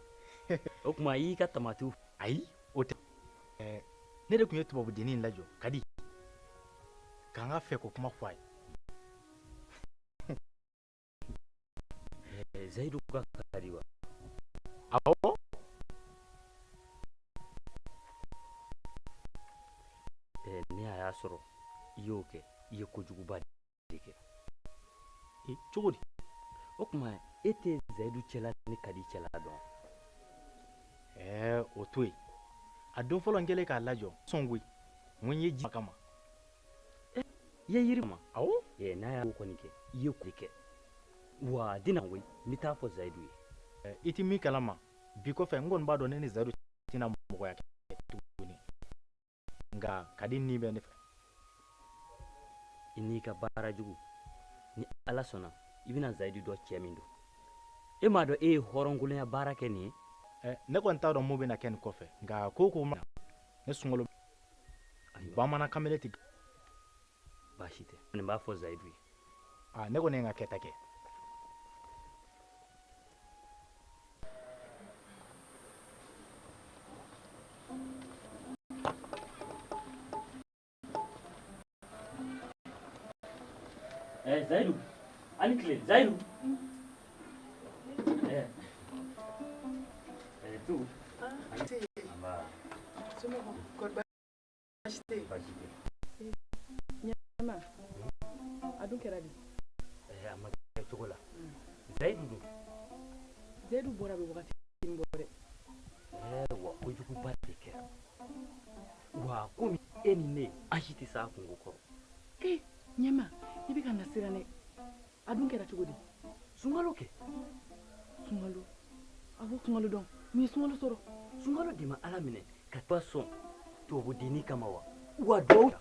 O tuma i y'i ka tamatiw. Ayi, o tɛ. Ne de tun ye tubabudennin in lajɔ, Kadi. K'an ka fɛ ko kuma fɔ a ye. Zayidu ka kadi wa? Awɔ. Ne y'a sɔrɔ i y'o kɛ i ye kojuguba de kɛ. Cogo di? O tuma e tɛ Zayidu cɛla ni Kadi cɛla dɔn. O to yen. A don fɔlɔ n kɛlen k'a lajɔ sɔn koyi n ko n ye ji kama. I ye yiri ma? Awɔ. N'a y'a ko kɔni kɛ i ye ko kɛ. Wa dina koyi n bɛ taa fɔ Zayidu ye. I ti min kalama bi kɔfɛ n kɔni b'a dɔn ne ni Zayidu tɛna mɔgɔya kɛ tuguni nka Kadi ni bɛ ne fɛ. I n'i ka baara jugu ni Ala sɔnna i bɛna Zayidu dɔ cɛ min don. E m'a dɔn e ye hɔrɔnkolonya baara kɛ nin ye. Ne kɔni t'a dɔn mun bɛna kɛ nin kɔfɛ nka ko ma ne sunkalo bamanankan mele tɛ. Baasi tɛ nin b'a fɔ Zayidu ye. Ne kɔni ye n ka kɛta kɛ. Zayidu, ani tile Zayidu. Tu. Anba. Somɔgɔw, kɔri baasi tɛ yen? Baasi tɛ. Ɲɛma, a dun kɛra di? A ma kɛ cogo la. Zayidu dun? Zayidu bɔra bɛ wagati min bɔ dɛ. Wa kojuguba de kɛra. Wa komi e ni ne an si tɛ s'a kungo kɔrɔ. Ɲɛma, i bɛ ka na siran dɛ. A dun kɛra cogo di? Sunkalo kɛ. Sunkalo? Awɔ sunkalo dɔn. Mun ye sunkalo sɔrɔ? Sunkalo de ma Ala minɛ ka ba sɔn tubabudennin kama wa? Wa dɔw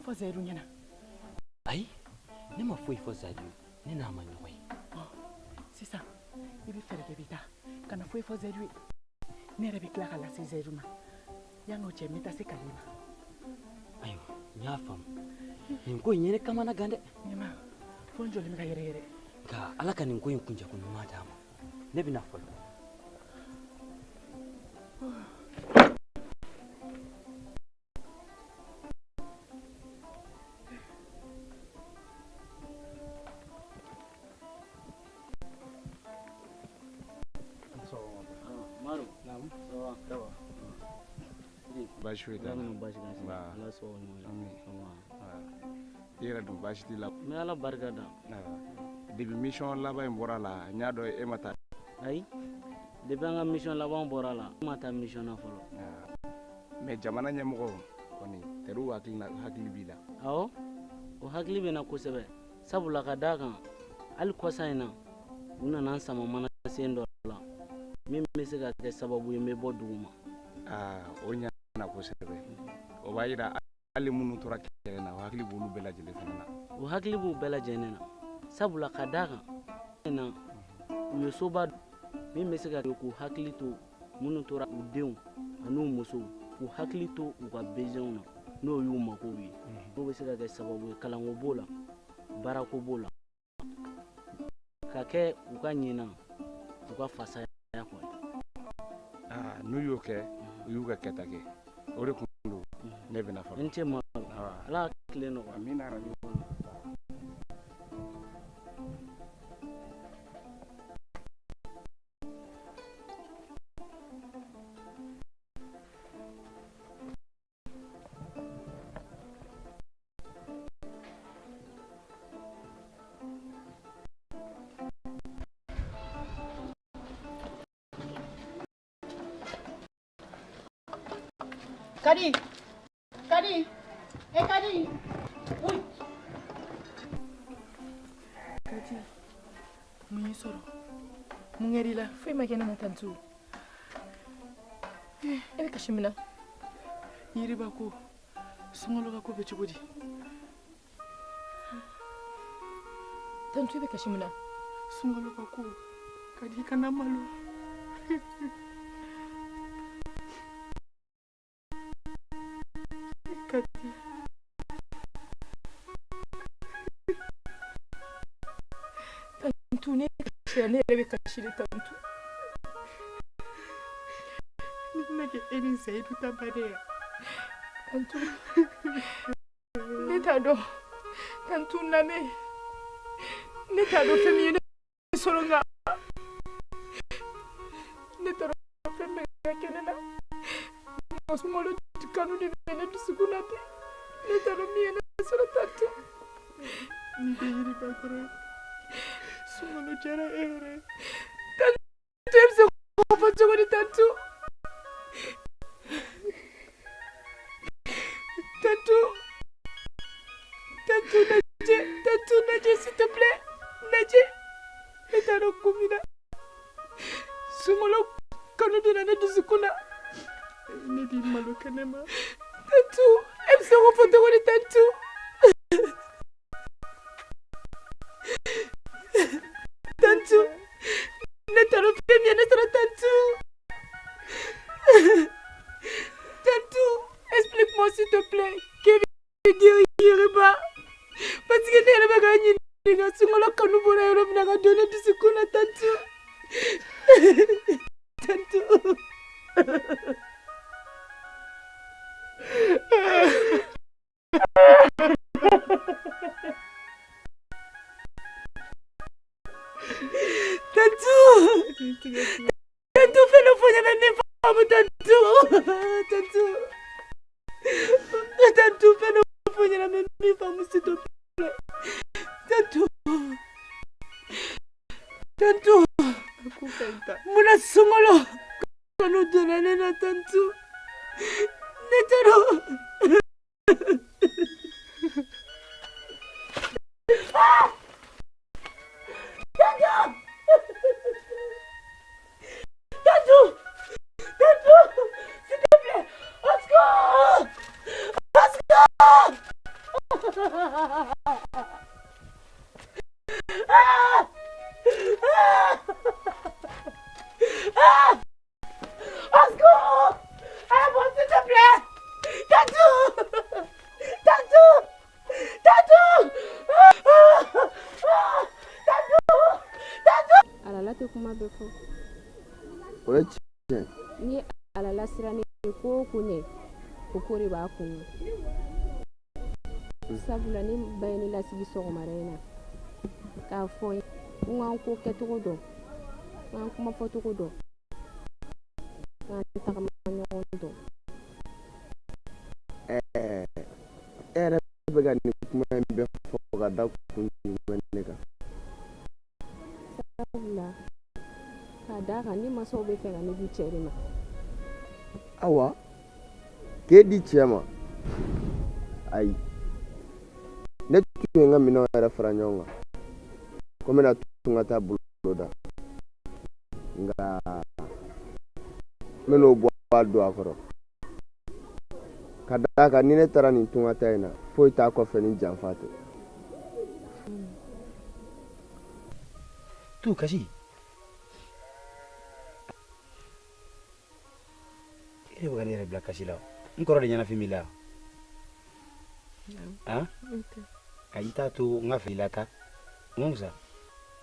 Fo Zaidu ɲɛna. Ayi, ne ma foyi fɔ Zaidu ye, ne n'a ma ɲɔgɔn ye. Sisan i bɛ fɛɛrɛ kɛ i bɛ taa ka na foyi fɔ Zaidu ye. Ne yɛrɛ bɛ tila ka lase Zaidu ma yan'o cɛ n bɛ taa se Kali ma. Ayiwa, n y'a faamu. Nin ko in ye ne kamana gan dɛ. Ɲɛma, fo n jɔlen bɛ ka yɛrɛyɛrɛ. Nka Ala ka nin ko in kunjɛko ɲuman d'a ma. Ne bɛna fɔlɔ. Baasi foyi t'a la. Ala sɔn i yɛrɛ dun baasi t'i la. N bɛ Ala barika da. Depuis mission laban in bɔra la n y'a dɔn e ma taa. Ayi, depuis an ka mission laban bɔra la n ma taa mission na fɔlɔ. Mais jamana ɲɛmɔgɔ kɔni Teriw hakili b'i la. Awɔ, o hakili bɛ n na kosɛbɛ. Sabula ka d'a kan hali kɔsa in na u nana n sama mana sen dɔ la min bɛ se ka kɛ sababu ye n bɛ bɔ dugu ma. O ɲana kosɛbɛ. O b'a yira hali minnu tora kɛlɛ na o hakili b'olu bɛɛ lajɛlen fana na. O hakili b'u bɛɛ lajɛlen na. Sabula ka d'a kan na u ye soba min bɛ se ka k'u hakili to minnu tora u denw an'u musow k'u hakili to u ka besoinw na n'o y'u magow ye. N'o bɛ se ka kɛ sababu ye kalanko b'o la baarako b'o la ka kɛ u ka ɲina u ka fasaya kɔ. N'u y'o kɛ u y'u ka kɛta kɛ o de kun don ne bɛna fɔlɔ. N cɛ ma Ala tile nɔgɔya. Amina rabi. Kadi, Kadi, Kadi, oui. Kadi, mun y'i sɔrɔ? Mun kɛr'i la? Foyi ma kɛ ne na tantu. E bɛ kasi min na? Yiriba ko, sunkalo ka ko bɛ cogo di? Tantu, e bɛ kasi min na? Sunkalo ka ko, Kadi kana malo. Kadi. Tantu, ne yɛrɛ bɛ kasi de Tantu. Ne bɛna kɛ e ni Zaidu ta baden ya. Tantu, ne t'a dɔn. Tantu, lamɛn. Ne t'a dɔn fɛn min ye ne sɔrɔ nka ne t'a dɔn fɛn min bɛ kɛ ne na. Sunkalo kanu de bɛ ne dusukun na ten. Ne t'a dɔn min ye ne sɔrɔ Tantu. Nin tɛ Yiriba kɔrɔ ye. Sunkalo diyara e yɛrɛ. Tantu, e bɛ se k'o fɔ cogo di Tantu? Tantu, Nadje, s'il te plaît. Nadje, ne t'a dɔn kun min na. Sunkalo kanu de ne dusukun na. Ne di malo kɛnɛ ma. Tantu, e bɛ se k'o fɔ cogo di Tantu? Tantu, ne t'a dɔn fɛn min ye ne sɔrɔ Tantu. Tantu, explique-moi s'il te plaît. Que dire Yiriba? Parce que ne yɛrɛ bɛ ka ɲininka sunkalo kanu bɔra yɔrɔ min na ka don ne dusukun na Tantu. Tantu. Tantu, fais le fond de mes femmes, Tantu, fais le fond de mes femmes, s'il te plaît. Tantu, muna sunkalo kanu donna ne na Tantu. S'il te plaît, au secours! Au secours! Au secours! Ah bon, s'il te plaît! Tatou! Tatou! Tatou! Tatou! Tatou! Alala tɛ kuma bɛɛ fɔ. O ye tiɲɛ. Ni alala sirannen ko o ko ɲɛ o ko de b'a kun. Sabula ni ba ye ne lasigi sɔgɔmada in na k'a fɔ n ye n k'an ko kɛcogo dɔn n k'an kuma fɔcogo dɔn n k'an tagama ɲɔgɔn dɔn. E yɛrɛ bɛ ka nin kuma in bɛɛ fɔ ka da kun jumɛn ne kan? Sabula k'a d'a kan ni masaw bɛ fɛ ka ne di cɛ de ma. Awa, k'e di cɛ ma? Ayi. Ne tun ye n ka minɛnw yɛrɛ fara ɲɔgɔn kan ko n bɛna tun ka taa bolo da nka n bɛn'o bɔ a don a kɔrɔ ka d'a kan ni ne taara nin tungata in na foyi t'a kɔfɛ ni janfa tɛ. Tu Kasi, e de bɛ ka ne yɛrɛ bila kasi la n kɔrɔ de ɲɛnafin b'i la han? A y'i t'a to n ka fili la ta mun fisa?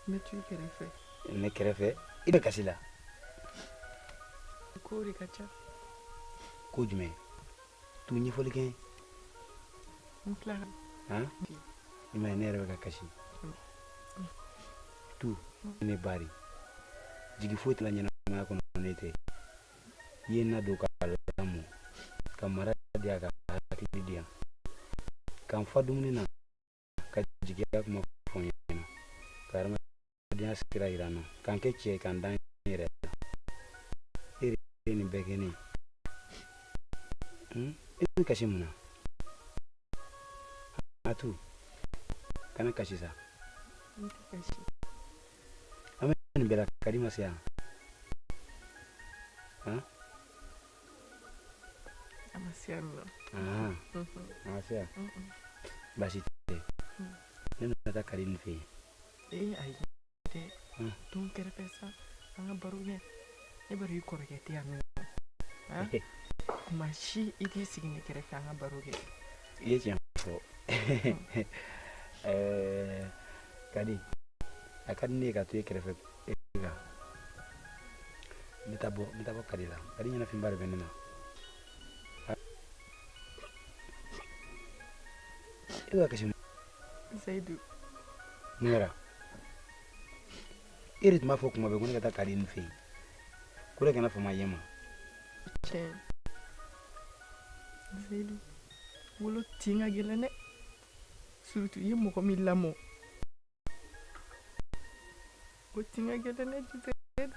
N bɛ to i kɛrɛfɛ. Ne kɛrɛfɛ i bɛ kasi la. Ko de ka ca. Ko jumɛn? Tu ɲɛfɔli kɛ N tilara. han? I m'a ye ne yɛrɛ bɛ ka kasi. Tu ne bari jigi foyi tɛ la ɲɛnamaya kɔnɔ ne tɛ. I ye n nadon ka lamɔ ka mara di yan ka hakili di yan ka n fa dumuni na ka jigiya kuma fɔ n ɲɛna ka hadamadenya sira yira n na ka n kɛ cɛ ka n da n yɛrɛ la. E de ye nin bɛɛ kɛ ne ye. I bɛ kasi mun na? A tu kana kasi sa. N tɛ kasi. An bɛ nin bɛɛ la ka di ma se yan han? A ma se yan nɔ. A ma se yan baasi tɛ ne nana taa kari nin fɛ yen. Ayi tɛ to n kɛrɛfɛ sa an ka baro kɛ ne bari i kɔrɔkɛ tɛ yan nɔ kuma si i t'i sigi ne kɛrɛfɛ an ka baro kɛ. I ye tiɲɛ fɔ Kadi a ka di ne ye ka to e kɛrɛfɛ e kan n bɛ taa bɔ Kadi la Kadi ɲɛnafinba de bɛ ne na. E bɛ ka kasi mun? Seyidu. Mun kɛra? E de tun b'a fɔ kuma bɛɛ ko ne ka taa Kadi nin fɛ yen ko ne kana fama ye ma. Tiɲɛ. Seyidu wolo tin ka gɛlɛn dɛ surtout i ye mɔgɔ min lamɔ o tin ka gɛlɛn dɛ Seyidu.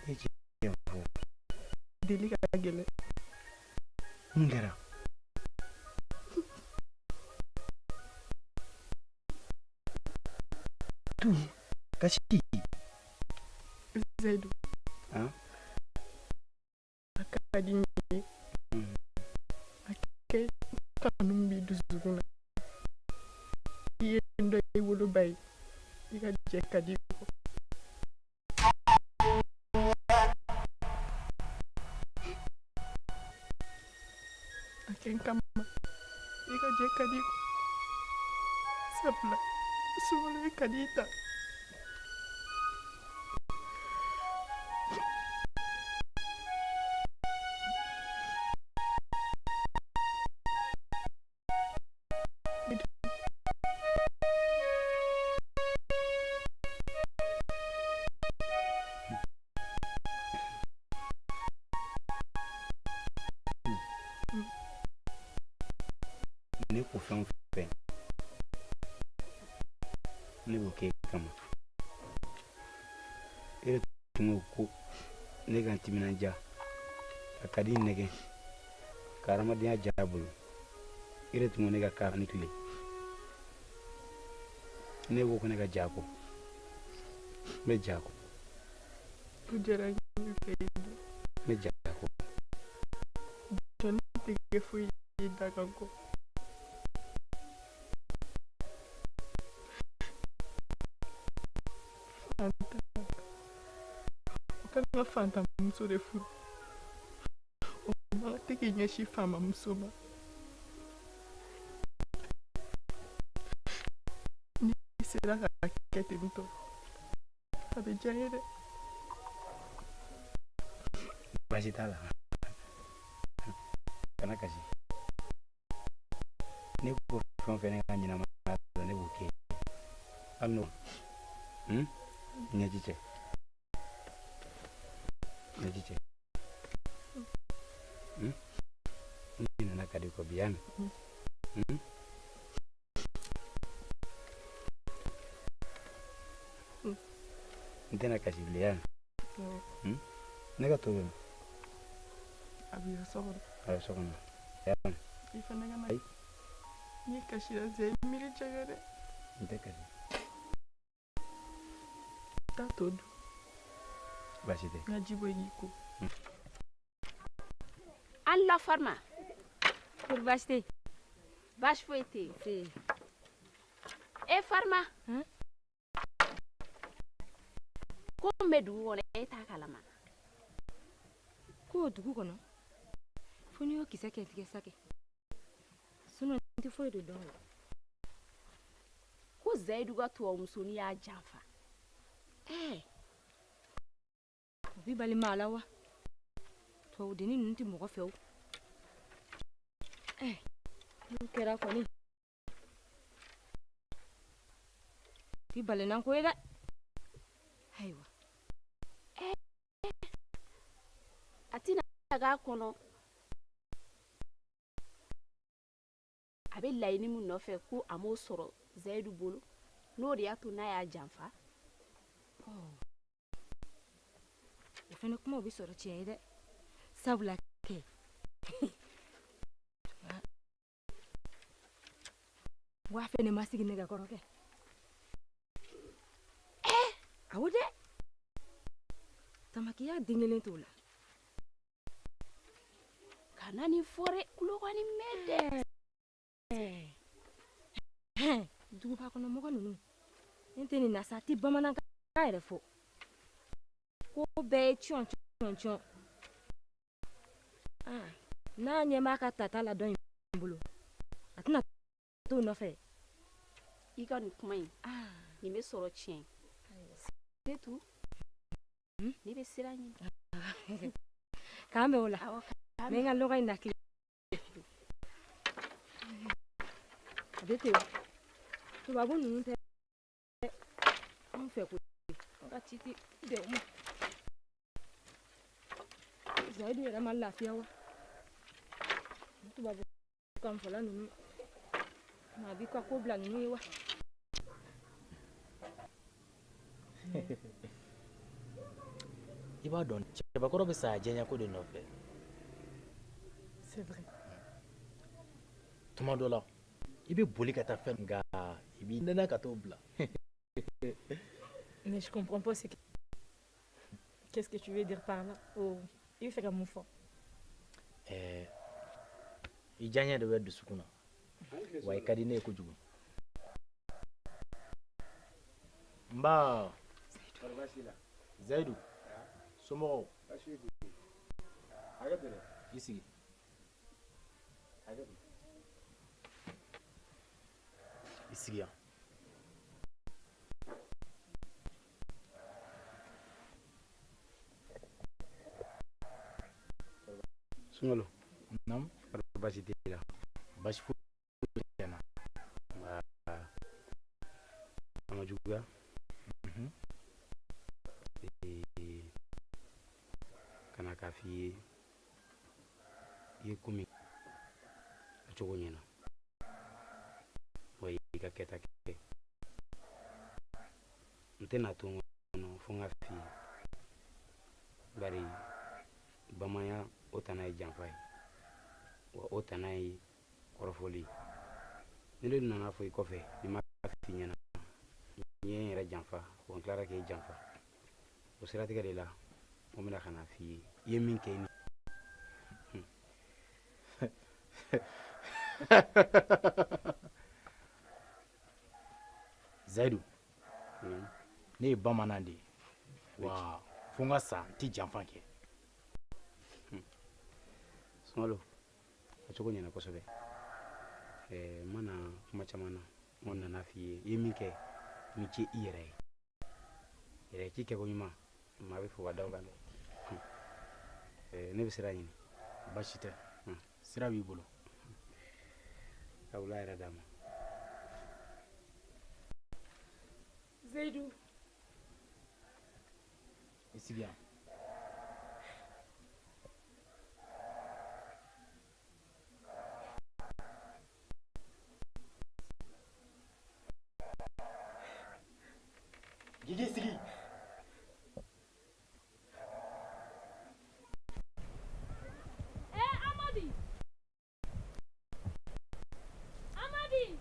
E tiɲɛ fɔ. Deli ka gɛlɛn. Mun kɛra? Tu Kasi. Seyidu. Han? A ka di n ye a kɛ kanu min b'i dusukun na i ye n dɔ i woloba ye i ka jɛ ka di kɔ. A kɛ n kama i ka jɛ ka di kɔ sabula sunkalo ye ka di ta. Ne ko fɛn o fɛn ne b'o kɛ kama e de tun ko ne ka n timinanja ka Kadi nɛgɛ ka hadamadenya diya a bolo e de tun ko ne ka kara ni tile ne ko ko ne ka jako me jako Ujara ni kai. me jako Ton tige fui daga ko. Fanta. Kana fanta muso de fu. O ma tike nyeshi fama muso ma. Ni sera ka kete mito. Abe jayere. basi tala kana kasi ne ko fɛn fɛn ka ɲinama ne b'o kɛ hali n'o ɲɛji cɛ n nana ka di ko bi yan n tɛna kasi bilen yan ne ka to bɛ Abi sokoro. ayo sokɔnɔ yan Ifana kana. Ni kashira ze miri jagare. n tɛ kasi Ta todo. basi tɛ Ngajibo yiko. Allah farma. Pour basti. Bash fouette. E farma. Ko medu wona eta kalama. Ko dugu kɔnɔ fo n'i y'o kisɛ kɛ tigɛ sakɛ sinon n tɛ foyi de dɔn o la. Ko Zaidu ka tuwa musoni y'a janfa. o b'i bali maa la wa tubabudennin ninnu tɛ mɔgɔ fɛ o. n'o kɛra kɔni t'i bali n'an ko ye dɛ. ayiwa Atina ga kono. Abe layini mun nɔfɛ ko a m'o sɔrɔ Zaidu bolo n'o de y'a to n'a y'a janfa. o fana kuma o bɛ sɔrɔ tiɲɛ ye dɛ sabula kɛ wa fɛnɛ ma sigi nɛgɛkɔrɔ kɛ. awɔ dɛ tamakiya den kelen t'o la. Kana ni fore kulogani mede. duguba kɔnɔ mɔgɔ ninnu n tɛ nin na sa a tɛ bamanankan yɛrɛ fɔ ko bɛɛ ye cɔn n'a ɲɛmaa ka tata la dɔn in bolo a tɛna t'o nɔfɛ. I ka nin kuma in nin bɛ sɔrɔ tiɲɛ. Setu ne bɛ siran ɲini. k'an bɛ o la n bɛ n ka lɔgɔ in nakili. a bɛ ten tubabu ninnu tɛ an fɛ ko an ka ci tɛ bɛn o ma. Zaidu yɛrɛ ma lafiya wa tubabu kanfɔla ninnu a b'i ka ko bila ninnu ye wa. I b'a dɔn cɛbakɔrɔ bɛ sa diɲɛ ko de nɔfɛ. C'est vrai. Tuma dɔ la i bɛ boli ka taa fɛn nka i b'i nɛnɛ ka t'o bila. Mais je comprends pas qu'est-ce que tu veux dire par là. Oh, il fait comme fort. I diɲɛ de bɛ dusukun na wa i ka di ne ye kojugu. Nba Zaidu somɔgɔw i sigi. I sigi yan. Sunkalo. Naam. Basi tɛ la. Basi foyi tɛ na. A ma juguya. Kana k'a f'i ye i ye ko min a cogo ɲɛna wa i ka kɛta kɛ n tɛna to n kɔnɔ fo n ka f'i ye bari bamanya o tana ye janfa ye wa o tana ye kɔrɔfɔli ye ni ne nana fɔ i kɔfɛ ni ma f'i ɲɛna ye n yɛrɛ janfa wa n tilara k'e janfa o siratigɛ de la n bɛna ka na f'i ye i ye min kɛ ni Zayidu ne ye bamanan de ye wa fo n ka sa n tɛ janfa kɛ. Sunkalo a cogo ɲɛna kosɛbɛ n mana kuma caman na n nana f'i ye i ye min kɛ ni ce i yɛrɛ ye yɛrɛ k'i kɛ ko ɲuman maa bɛ fo ka da o kan dɛ ne bɛ sira ɲini baasi tɛ sira b'i bolo ka wula yɛrɛ d'a ma. Zayidu i sigi yan. Gigi sigi. Amadi. Amadi.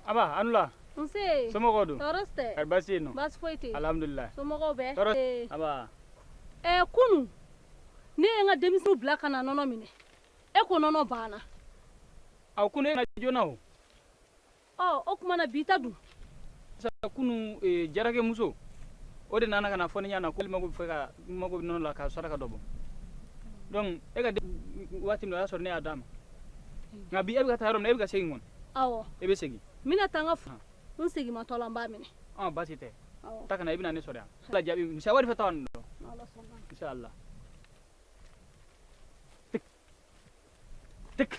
Aba anula. Nse. Somɔgɔw dun? Tɔɔrɔ tɛ. Kari baasi ye nɔ? Baasi foyi tɛ. Alhamdulilayi. Somɔgɔw bɛ? Tɔɔrɔ. Aba. Kunu ne ye n ka denmisɛnninw bila ka na nɔnɔ minɛ e ko nɔnɔ banna. Aw kunu e na joona o. O tuma na bi ta dun. Kunu jarake muso o de nana ka na fɔ ne ɲɛna ko mago bɛ nɔnɔ la ka saraka dɔ bɔ. Donc e ka waati min o y'a sɔrɔ ne y'a d'a ma. Nka bi e bɛ ka taa yɔrɔ min na e bɛ ka segin kɔni. Awɔ. E bɛ segin. N bɛna taa n ka n seginmatɔ la n b'a minɛ. Baasi tɛ. Ta kana i bɛna ne sɔrɔ yan. Ala jaabi misa wari fɛ taa nin dɔn. Inshallah. Tik. Tik.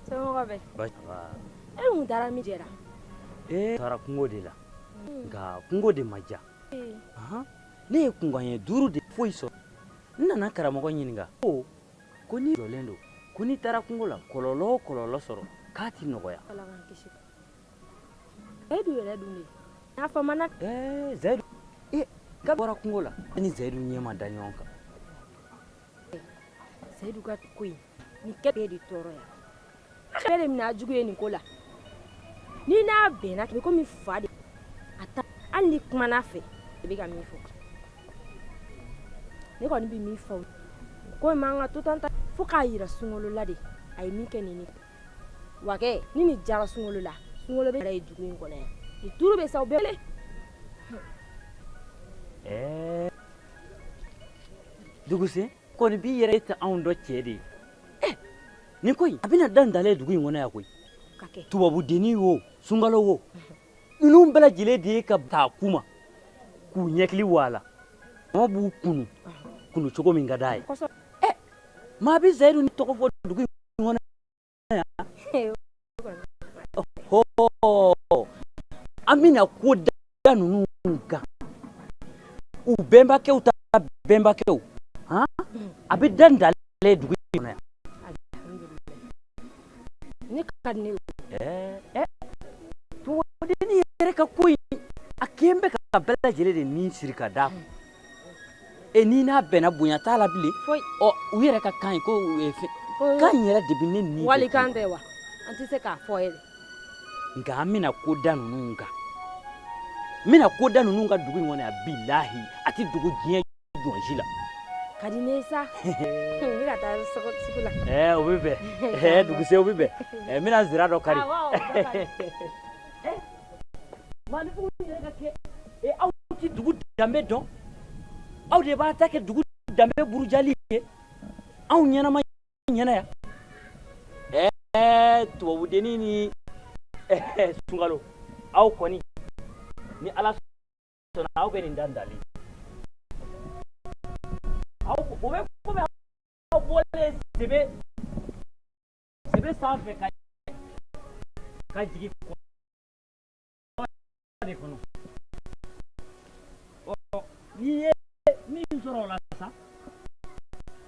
Somɔgɔw bɛ? E mun taara min jɛra? Taara kungo de la nka kungo de ma ja ne ye kunkanɲɛ 5 de foyi sɔrɔ n nana karamɔgɔ ɲininka ko ni jɔlen don ko n'i taara kungo la kɔlɔlɔ o kɔlɔlɔ sɔrɔ k'a ti nɔgɔya. Ala k'an kisi. Zayidu yɛrɛ dun de n'a fɔ mana. Zayidu ka bɔra kungo la ni Zayidu ɲɛ ma da ɲɔgɔn kan. Zayidu ka ko in nin kɛ bɛɛ de tɔɔrɔ ya. Bɛɛ de mina jugu ye nin ko la ni n'a bɛnna kɛ komi fa de a ta hali ni kumana fɛ i bɛ ka min fɔ ne kɔni bɛ min fɔ ko in man ka to tan fo k'a yira Sunkalo la de a ye min kɛ nin wa kɛ ni nin jara Sunkalo la Sunkalo bɛ yɛrɛ ye dugu in kɔnɔ yan nin tuuru bɛ sa u bɛɛ Duguse kɔni b'i yɛrɛ tɛ anw dɔ cɛ de ye nin ko in a bɛna da ndale dugu in kɔnɔ yan koyi tubabu denni wo Sunkalo wo ninnu bɛɛ lajɛlen de ye ka taa kuma k'u ɲɛkili wala ma b'u kunu cogo min ka d'a ye maa bɛ Zayidu ni tɔgɔ fɔ dugu in kɔnɔ yan an bɛna ko da ninnu kan u bɛnbakɛw ta bɛnbakɛw a bɛ da ndale dugu in kɔnɔ yan. Ne ka di ne ye. Tuwaden yɛrɛ ka ko in a kɛn bɛ ka bɛɛ lajɛlen de nin siri ka d'a kun n'i n'a bɛnna bonya t'a la bilen u yɛrɛ ka kan ye ko kan yɛrɛ de bɛ ne ni wali kan tɛ wa an tɛ se k'a fɔ ye nka an bɛna ko da ninnu kan n bɛna ko da ninnu ka dugu in kɔnɔ yan bilahi a tɛ dugu diɲɛ jɔnsi la. Ka di ne ye sa n bɛ ka taa sugu la. O bɛ bɛn duguse o bɛ bɛn n bɛna zira dɔ kari. Maaninfinw yɛrɛ ka kɛ aw tɛ dugu danbe dɔn aw de b'a ta kɛ dugu danbe burujali ye anw ɲɛnama ɲɛna yan tubabudenni ni Sunkalo aw kɔni ni Ala sɔnna aw bɛ nin da ndali o bɛ komi aw bɔlen sɛbɛ sanfɛ ka jigin de kɔnɔ n'i ye min sɔrɔ o la sa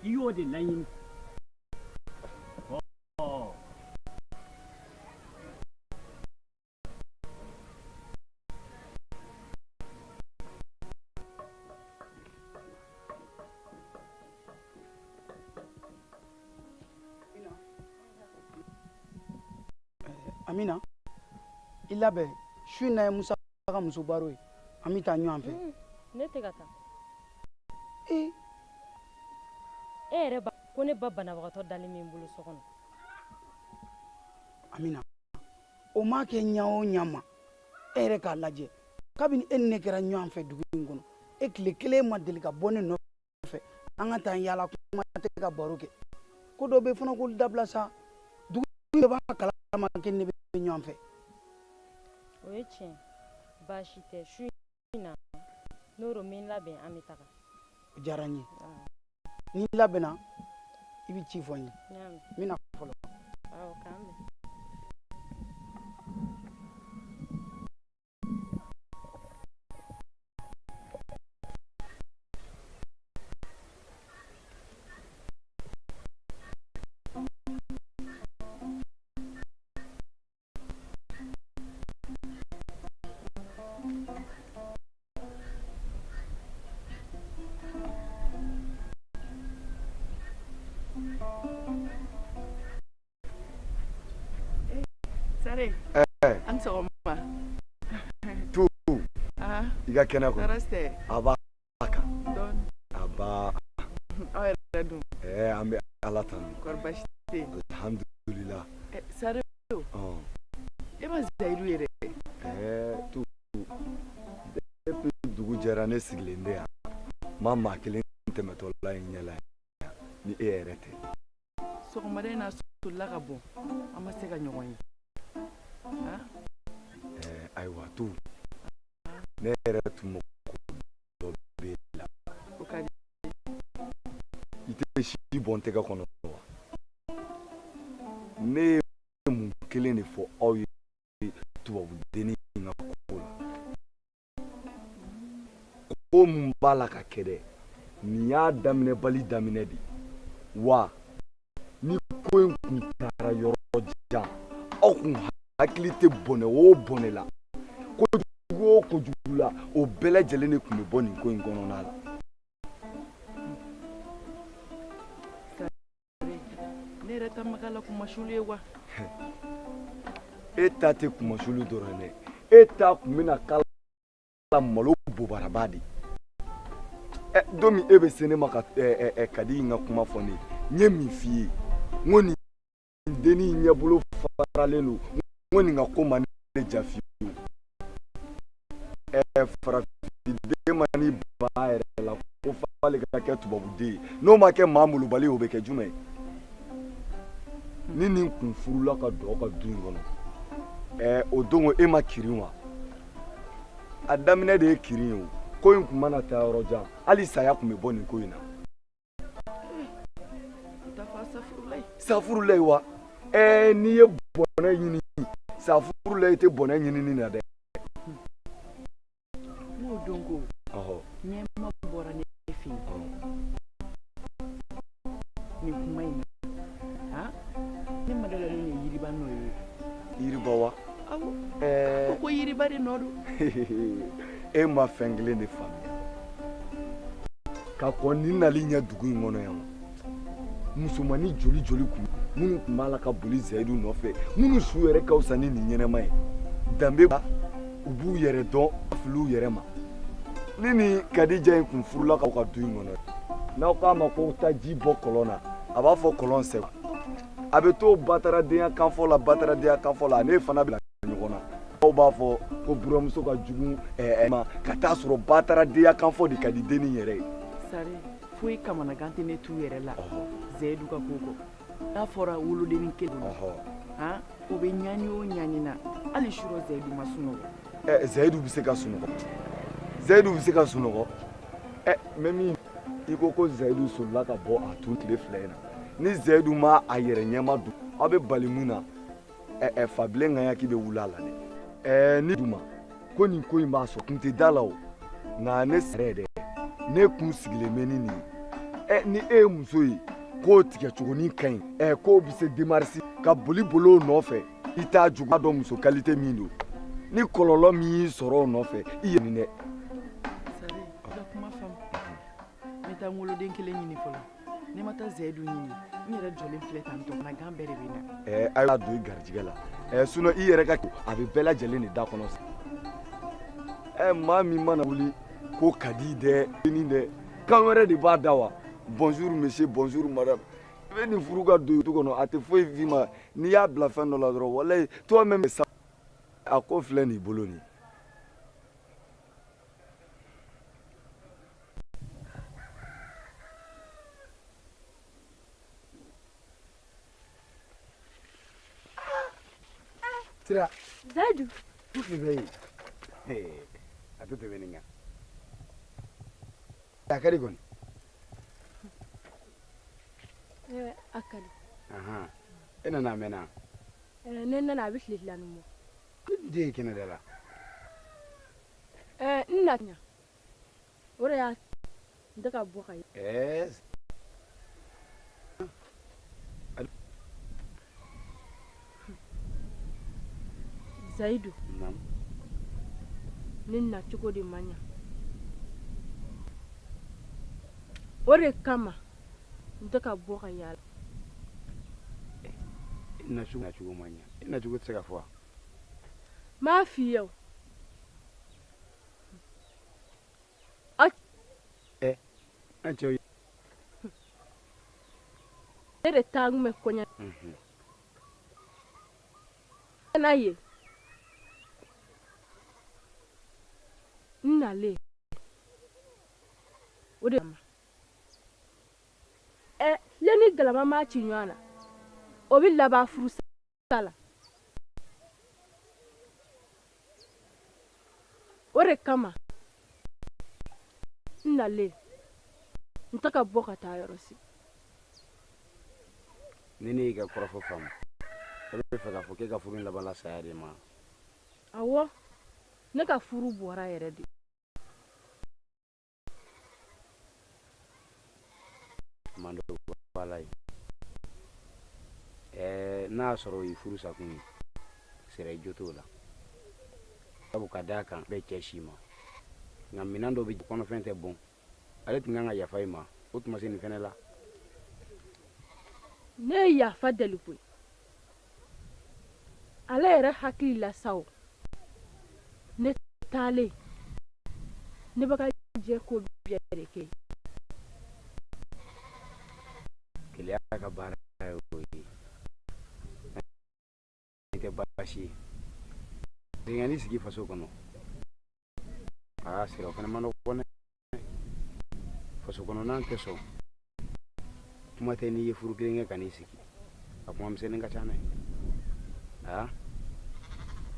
i y'o de laɲini Amina, il labɛn su in na ye Musa ka muso baro ye an bɛ taa ɲɔgɔn fɛ. Ne tɛ ka taa. E yɛrɛ ba ko ne ba banabagatɔ dalen min bolo so kɔnɔ. Amina, o ma kɛ ɲa o ɲa ma e yɛrɛ k'a lajɛ kabini e ni ne kɛra ɲɔgɔn fɛ dugu in kɔnɔ e tile kelen ma deli ka bɔ ne nɔfɛ an ka taa yaala kuma tɛ ka baro kɛ ko dɔ bɛ fana k'olu dabila sa dugu in bɛɛ b'a kalama kɛ ne bɛ ɲɔgɔn fɛ. O ye tiɲɛ baasi tɛ su in na n'o min labɛn an bɛ taga. O diyara n ye n'i labɛnna i bɛ ci fɔ n ye n bɛna fɔlɔ. Awɔ k'an bɛn. Sare. An sɔgɔma. Tu. I ka kɛnɛ kɔnɔ. Taraste. A b'a kan. Dɔɔni. A b'a. Aw yɛrɛ dun. An bɛ Ala tanu. Kɔri baasi tɛ yen. Alhamdulillah. Sare o. E ma Zayidu yɛrɛ. Tu. Depuis dugu jɛra ne sigilen tɛ yan. Ma maa kelen tɛmɛtɔ la in ɲɛ la yan ni e yɛrɛ tɛ. Sɔgɔmada in na solila ka bɔ an ma se ka ɲɔgɔn ye. Ayiwa tu ne yɛrɛ tun ma ko dɔ b'e la i tɛ si bɔn tɛgɛ kɔnɔ wa ne ye mun kelen de fɔ aw ye tubabudenni ka ko la ko mun b'a la ka kɛ dɛ nin y'a daminɛ bali daminɛ de wa ni ko in kun taara yɔrɔ jan aw kun hakili tɛ bɔnɛ o bɔnɛ la kojugu o kojugu la o bɛɛ lajɛlen de tun bɛ bɔ nin ko in kɔnɔna la. Ne yɛrɛ ta ma k'a la kumasulu ye wa. E ta tɛ kumasulu dɔrɔn dɛ e ta kun bɛna k'a la malo bobaraba de don min e bɛ se ne ma ka kadi in ka kuma fɔ ne n ye min f'i ye n ko nin denni ɲɛbolo faralen don. Ko nin ka ko ma ne ja fiyewu farafiden ma ni ba yɛrɛ la ko f'ale ka kɛ tubabuden ye n'o ma kɛ maa molobali o bɛ kɛ jumɛn ni nin kun furula ka don ka du in kɔnɔ o don e ma kirin wa a daminɛ de ye kirin ye o ko in kun mana taa yɔrɔ jan hali saya kun bɛ bɔ nin ko in na. Safurulayi wa n'i ye bɔnɛ ɲini safuru la i tɛ bɔnɛ ɲinini na dɛ. N'o don ko ɲɛma bɔra ne fɛ yen nin kuma in na ne ma dala ne ye yiriba nɔ ye. Yiriba wa. Awɔ ko yiriba de nɔ don. E ma fɛn kelen de faamuya ka kɔn nin nali ɲɛ dugu in kɔnɔ yan musomanni joli joli kun minnu tun b'a la ka boli Zayidu nɔfɛ minnu su yɛrɛ ka fisa ni nin ɲɛnɛma ye danbe ba u b'u yɛrɛ dɔn fili u yɛrɛ ma ni nin Kadija in kun furula ka du in kɔnɔ n'aw k'a ma ko taa ji bɔ kɔlɔn na a b'a fɔ kɔlɔn sɛgɛn a bɛ to bataradenya kanfɔ la bataradenya kanfɔ la ne fana bila ɲɔgɔn na aw b'a fɔ ko buramuso ka jugu ma ka taa sɔrɔ bataradenya kanfɔ de ka di denni yɛrɛ ye. Sare foyi kamanagan tɛ ne t'u yɛrɛ la Zayidu ka ko kɔ n'a fɔra wolodenni kelen o bɛ ɲani o ɲani na hali sura Zayidu ma sunɔgɔ. Zayidu bɛ se ka sunɔgɔ Zayidu bɛ se ka sunɔgɔ mɛ min i ko Zayidu solila ka bɔ a tun tile fila in na ni Zayidu ma a yɛrɛ ɲɛma don aw bɛ bali mun na fabilen ŋanya k'i bɛ wuli a la dɛ ni duma ko nin ko in b'a sɔrɔ kun tɛ da la o nka ne sɛrɛ dɛ ne kun sigilen bɛ ni nin ye ni e ye muso ye k'o tigɛcogonin ka ɲi k'o bɛ se demarisi ka boli bolo o nɔfɛ i t'a juguya dɔn muso kalite min don ni kɔlɔlɔ min y'i sɔrɔ o nɔfɛ i ye nin dɛ. Sare i ka kuma faamu n bɛ taa n woloden kelen ɲini fɔlɔ ne ma taa Zayidu ɲini n yɛrɛ jɔlen filɛ tan tɔ na gan bɛɛ de bɛ na. A y'a don i garijɛgɛ la sinon i yɛrɛ ka a bɛ bɛɛ lajɛlen de da kɔnɔ sa maa min mana wuli ko ka di dɛ nin dɛ kan wɛrɛ de b'a da wa bonjour monsieur bonjour madame i bɛ nin furu ka don du kɔnɔ a tɛ foyi f'i ma n'i y'a bila fɛn dɔ la dɔrɔn walayi toi même sa a ko filɛ nin bolo nin. Sira. Zayidu. Tu fɛ bɛ yen. A tɛ tɛmɛ nin kan. A ka di kɔni. A ka di. E nana a mɛnna. Ne nana a bɛ tile fila nin bɔ. Ne den ye kɛnɛ da la. N na ɲa. O de y'a n tɛ ka bɔ ka ye. Zayidu. Ne na cogo de man ɲa. O de kama n tɛ ka bɔ ka yaala. Na cogo man ɲa. I na cogo tɛ se ka fɔ wa. M'a f'i ye o. An cɛw ye. Ne de taa kun bɛ kɔɲɔ. N'a ye. N nalen. O de kama. Ne ni galama ma ci ɲɔgɔn na. O bɛ laban furu sa la. O de kama n nalen n tɛ ka bɔ ka taa yɔrɔ si. Ni ne y'i ka kɔrɔfɔ faamu e bɛ fɛ k'a fɔ k'e ka furu in laban la saya de ma. Awɔ ne ka furu bɔra yɛrɛ de. Mando bala ye n'a y'a sɔrɔ o ye furu sakun ye sera i jo t'o la sabu ka d'a kan bɛɛ cɛ si ma nka minɛn dɔ bɛ kɔnɔfɛn tɛ bɔn ale tun kan ka yafa i ma o tuma se nin fɛnɛ la. Ne ye yafa deli koyi ale yɛrɛ hakili la sa o ne taalen ne bɛ ka jɛ ko bɛɛ de kɛ. Keleya ka baara ye o ye n tɛ baasi ye denkɛni sigi faso kɔnɔ sira o fana ma nɔgɔn dɛ faso kɔnɔna tɛ sɔn kuma tɛ n'i ye furu kelen kɛ ka n'i sigi a kuma misɛnnin ka ca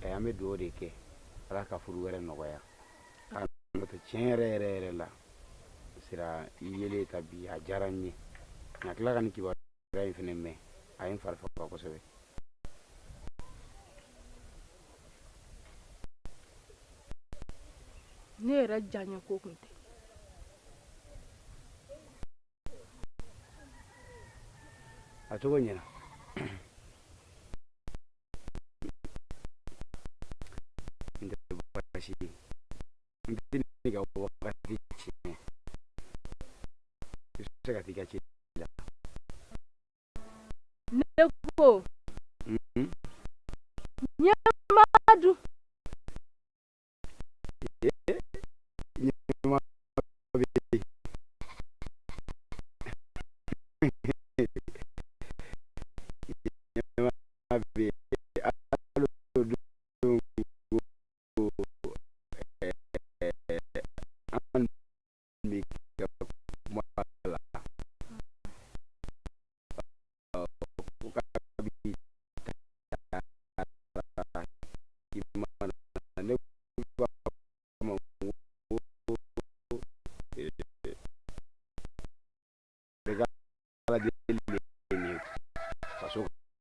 dɛ an bɛ dugawu de kɛ ala ka furu wɛrɛ nɔgɔya n'o tɛ tiɲɛ yɛrɛ yɛrɛ la sira i yelen ta bi a diyara n ye nka tila ka nin kibaruya in fana mɛn a ye n fari faga kosɛbɛ. Ne yɛrɛ diyaɲɛ ko kun tɛ. A cogo ɲɛna n tɛ baasi ye n tɛ ne ka wagati tiɲɛ i bɛ se ka t'i ka ci la. Ne ko ɲɛmadu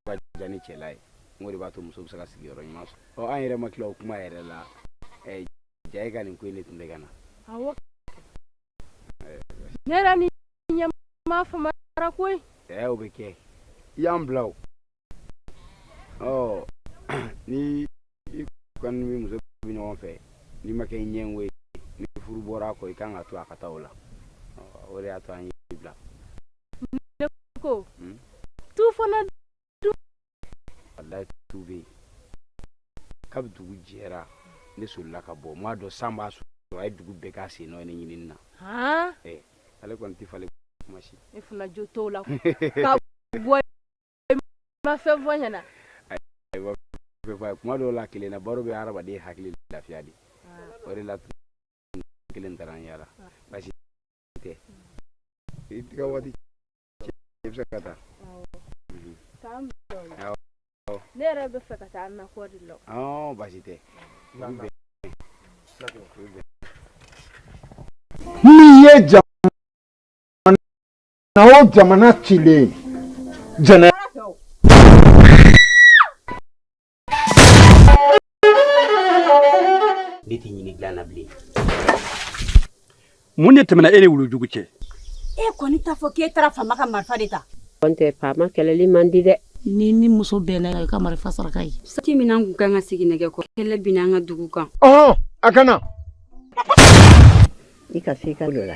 ka jan ni cɛla ye n ko de b'a to muso bɛ se ka sigiyɔrɔ ɲuman sɔrɔ an yɛrɛ ma tila o kuma yɛrɛ la ja e ka nin ko in de tun bɛ ka na awɔ ne yɛrɛ ni ɲɛmaa famara koyi o bɛ kɛ i y'an bila o ni i kɔni ni muso bɛ ɲɔgɔn fɛ n'i ma kɛ ɲɛngo ye ni furu bɔra a kɔ i kan ka to a ka taa o la o de y'a to an y'i bila ne ko tu fana du walayi tu bɛ yen kabi dugu jɛra ne solila ka bɔ m'a dɔn san b'a sɔrɔ a ye dugu bɛɛ k'a sen nɔ ye ne ɲinini na ale kɔni tɛ falen kuma si e fana jo t'o la ka bɔ ma fɛn fɔ ɲɛna kuma dɔw la kelen na baro bɛ hadamaden hakili lafiya de o de la kelen taara an yala basi tɛ i ka waati i bɛ se ka taa ne yɛrɛ bɛ fɛ ka taa nakɔ de la basi tɛ n'i ye jamana o jamana cilen jɛnɛ ne tɛ ɲini dilan na bilen mun de tɛmɛna e ni wulujugu cɛ e kɔni t'a fɔ k'e taara faama ka marifa de ta N tɛ faama kɛlɛli man di dɛ ni muso bɛnna i ka marifa saraka ye sati min an kun kan ka sigi nɛgɛ kɔ kɛlɛ bina an ka dugu kan a kana i ka se ka lo la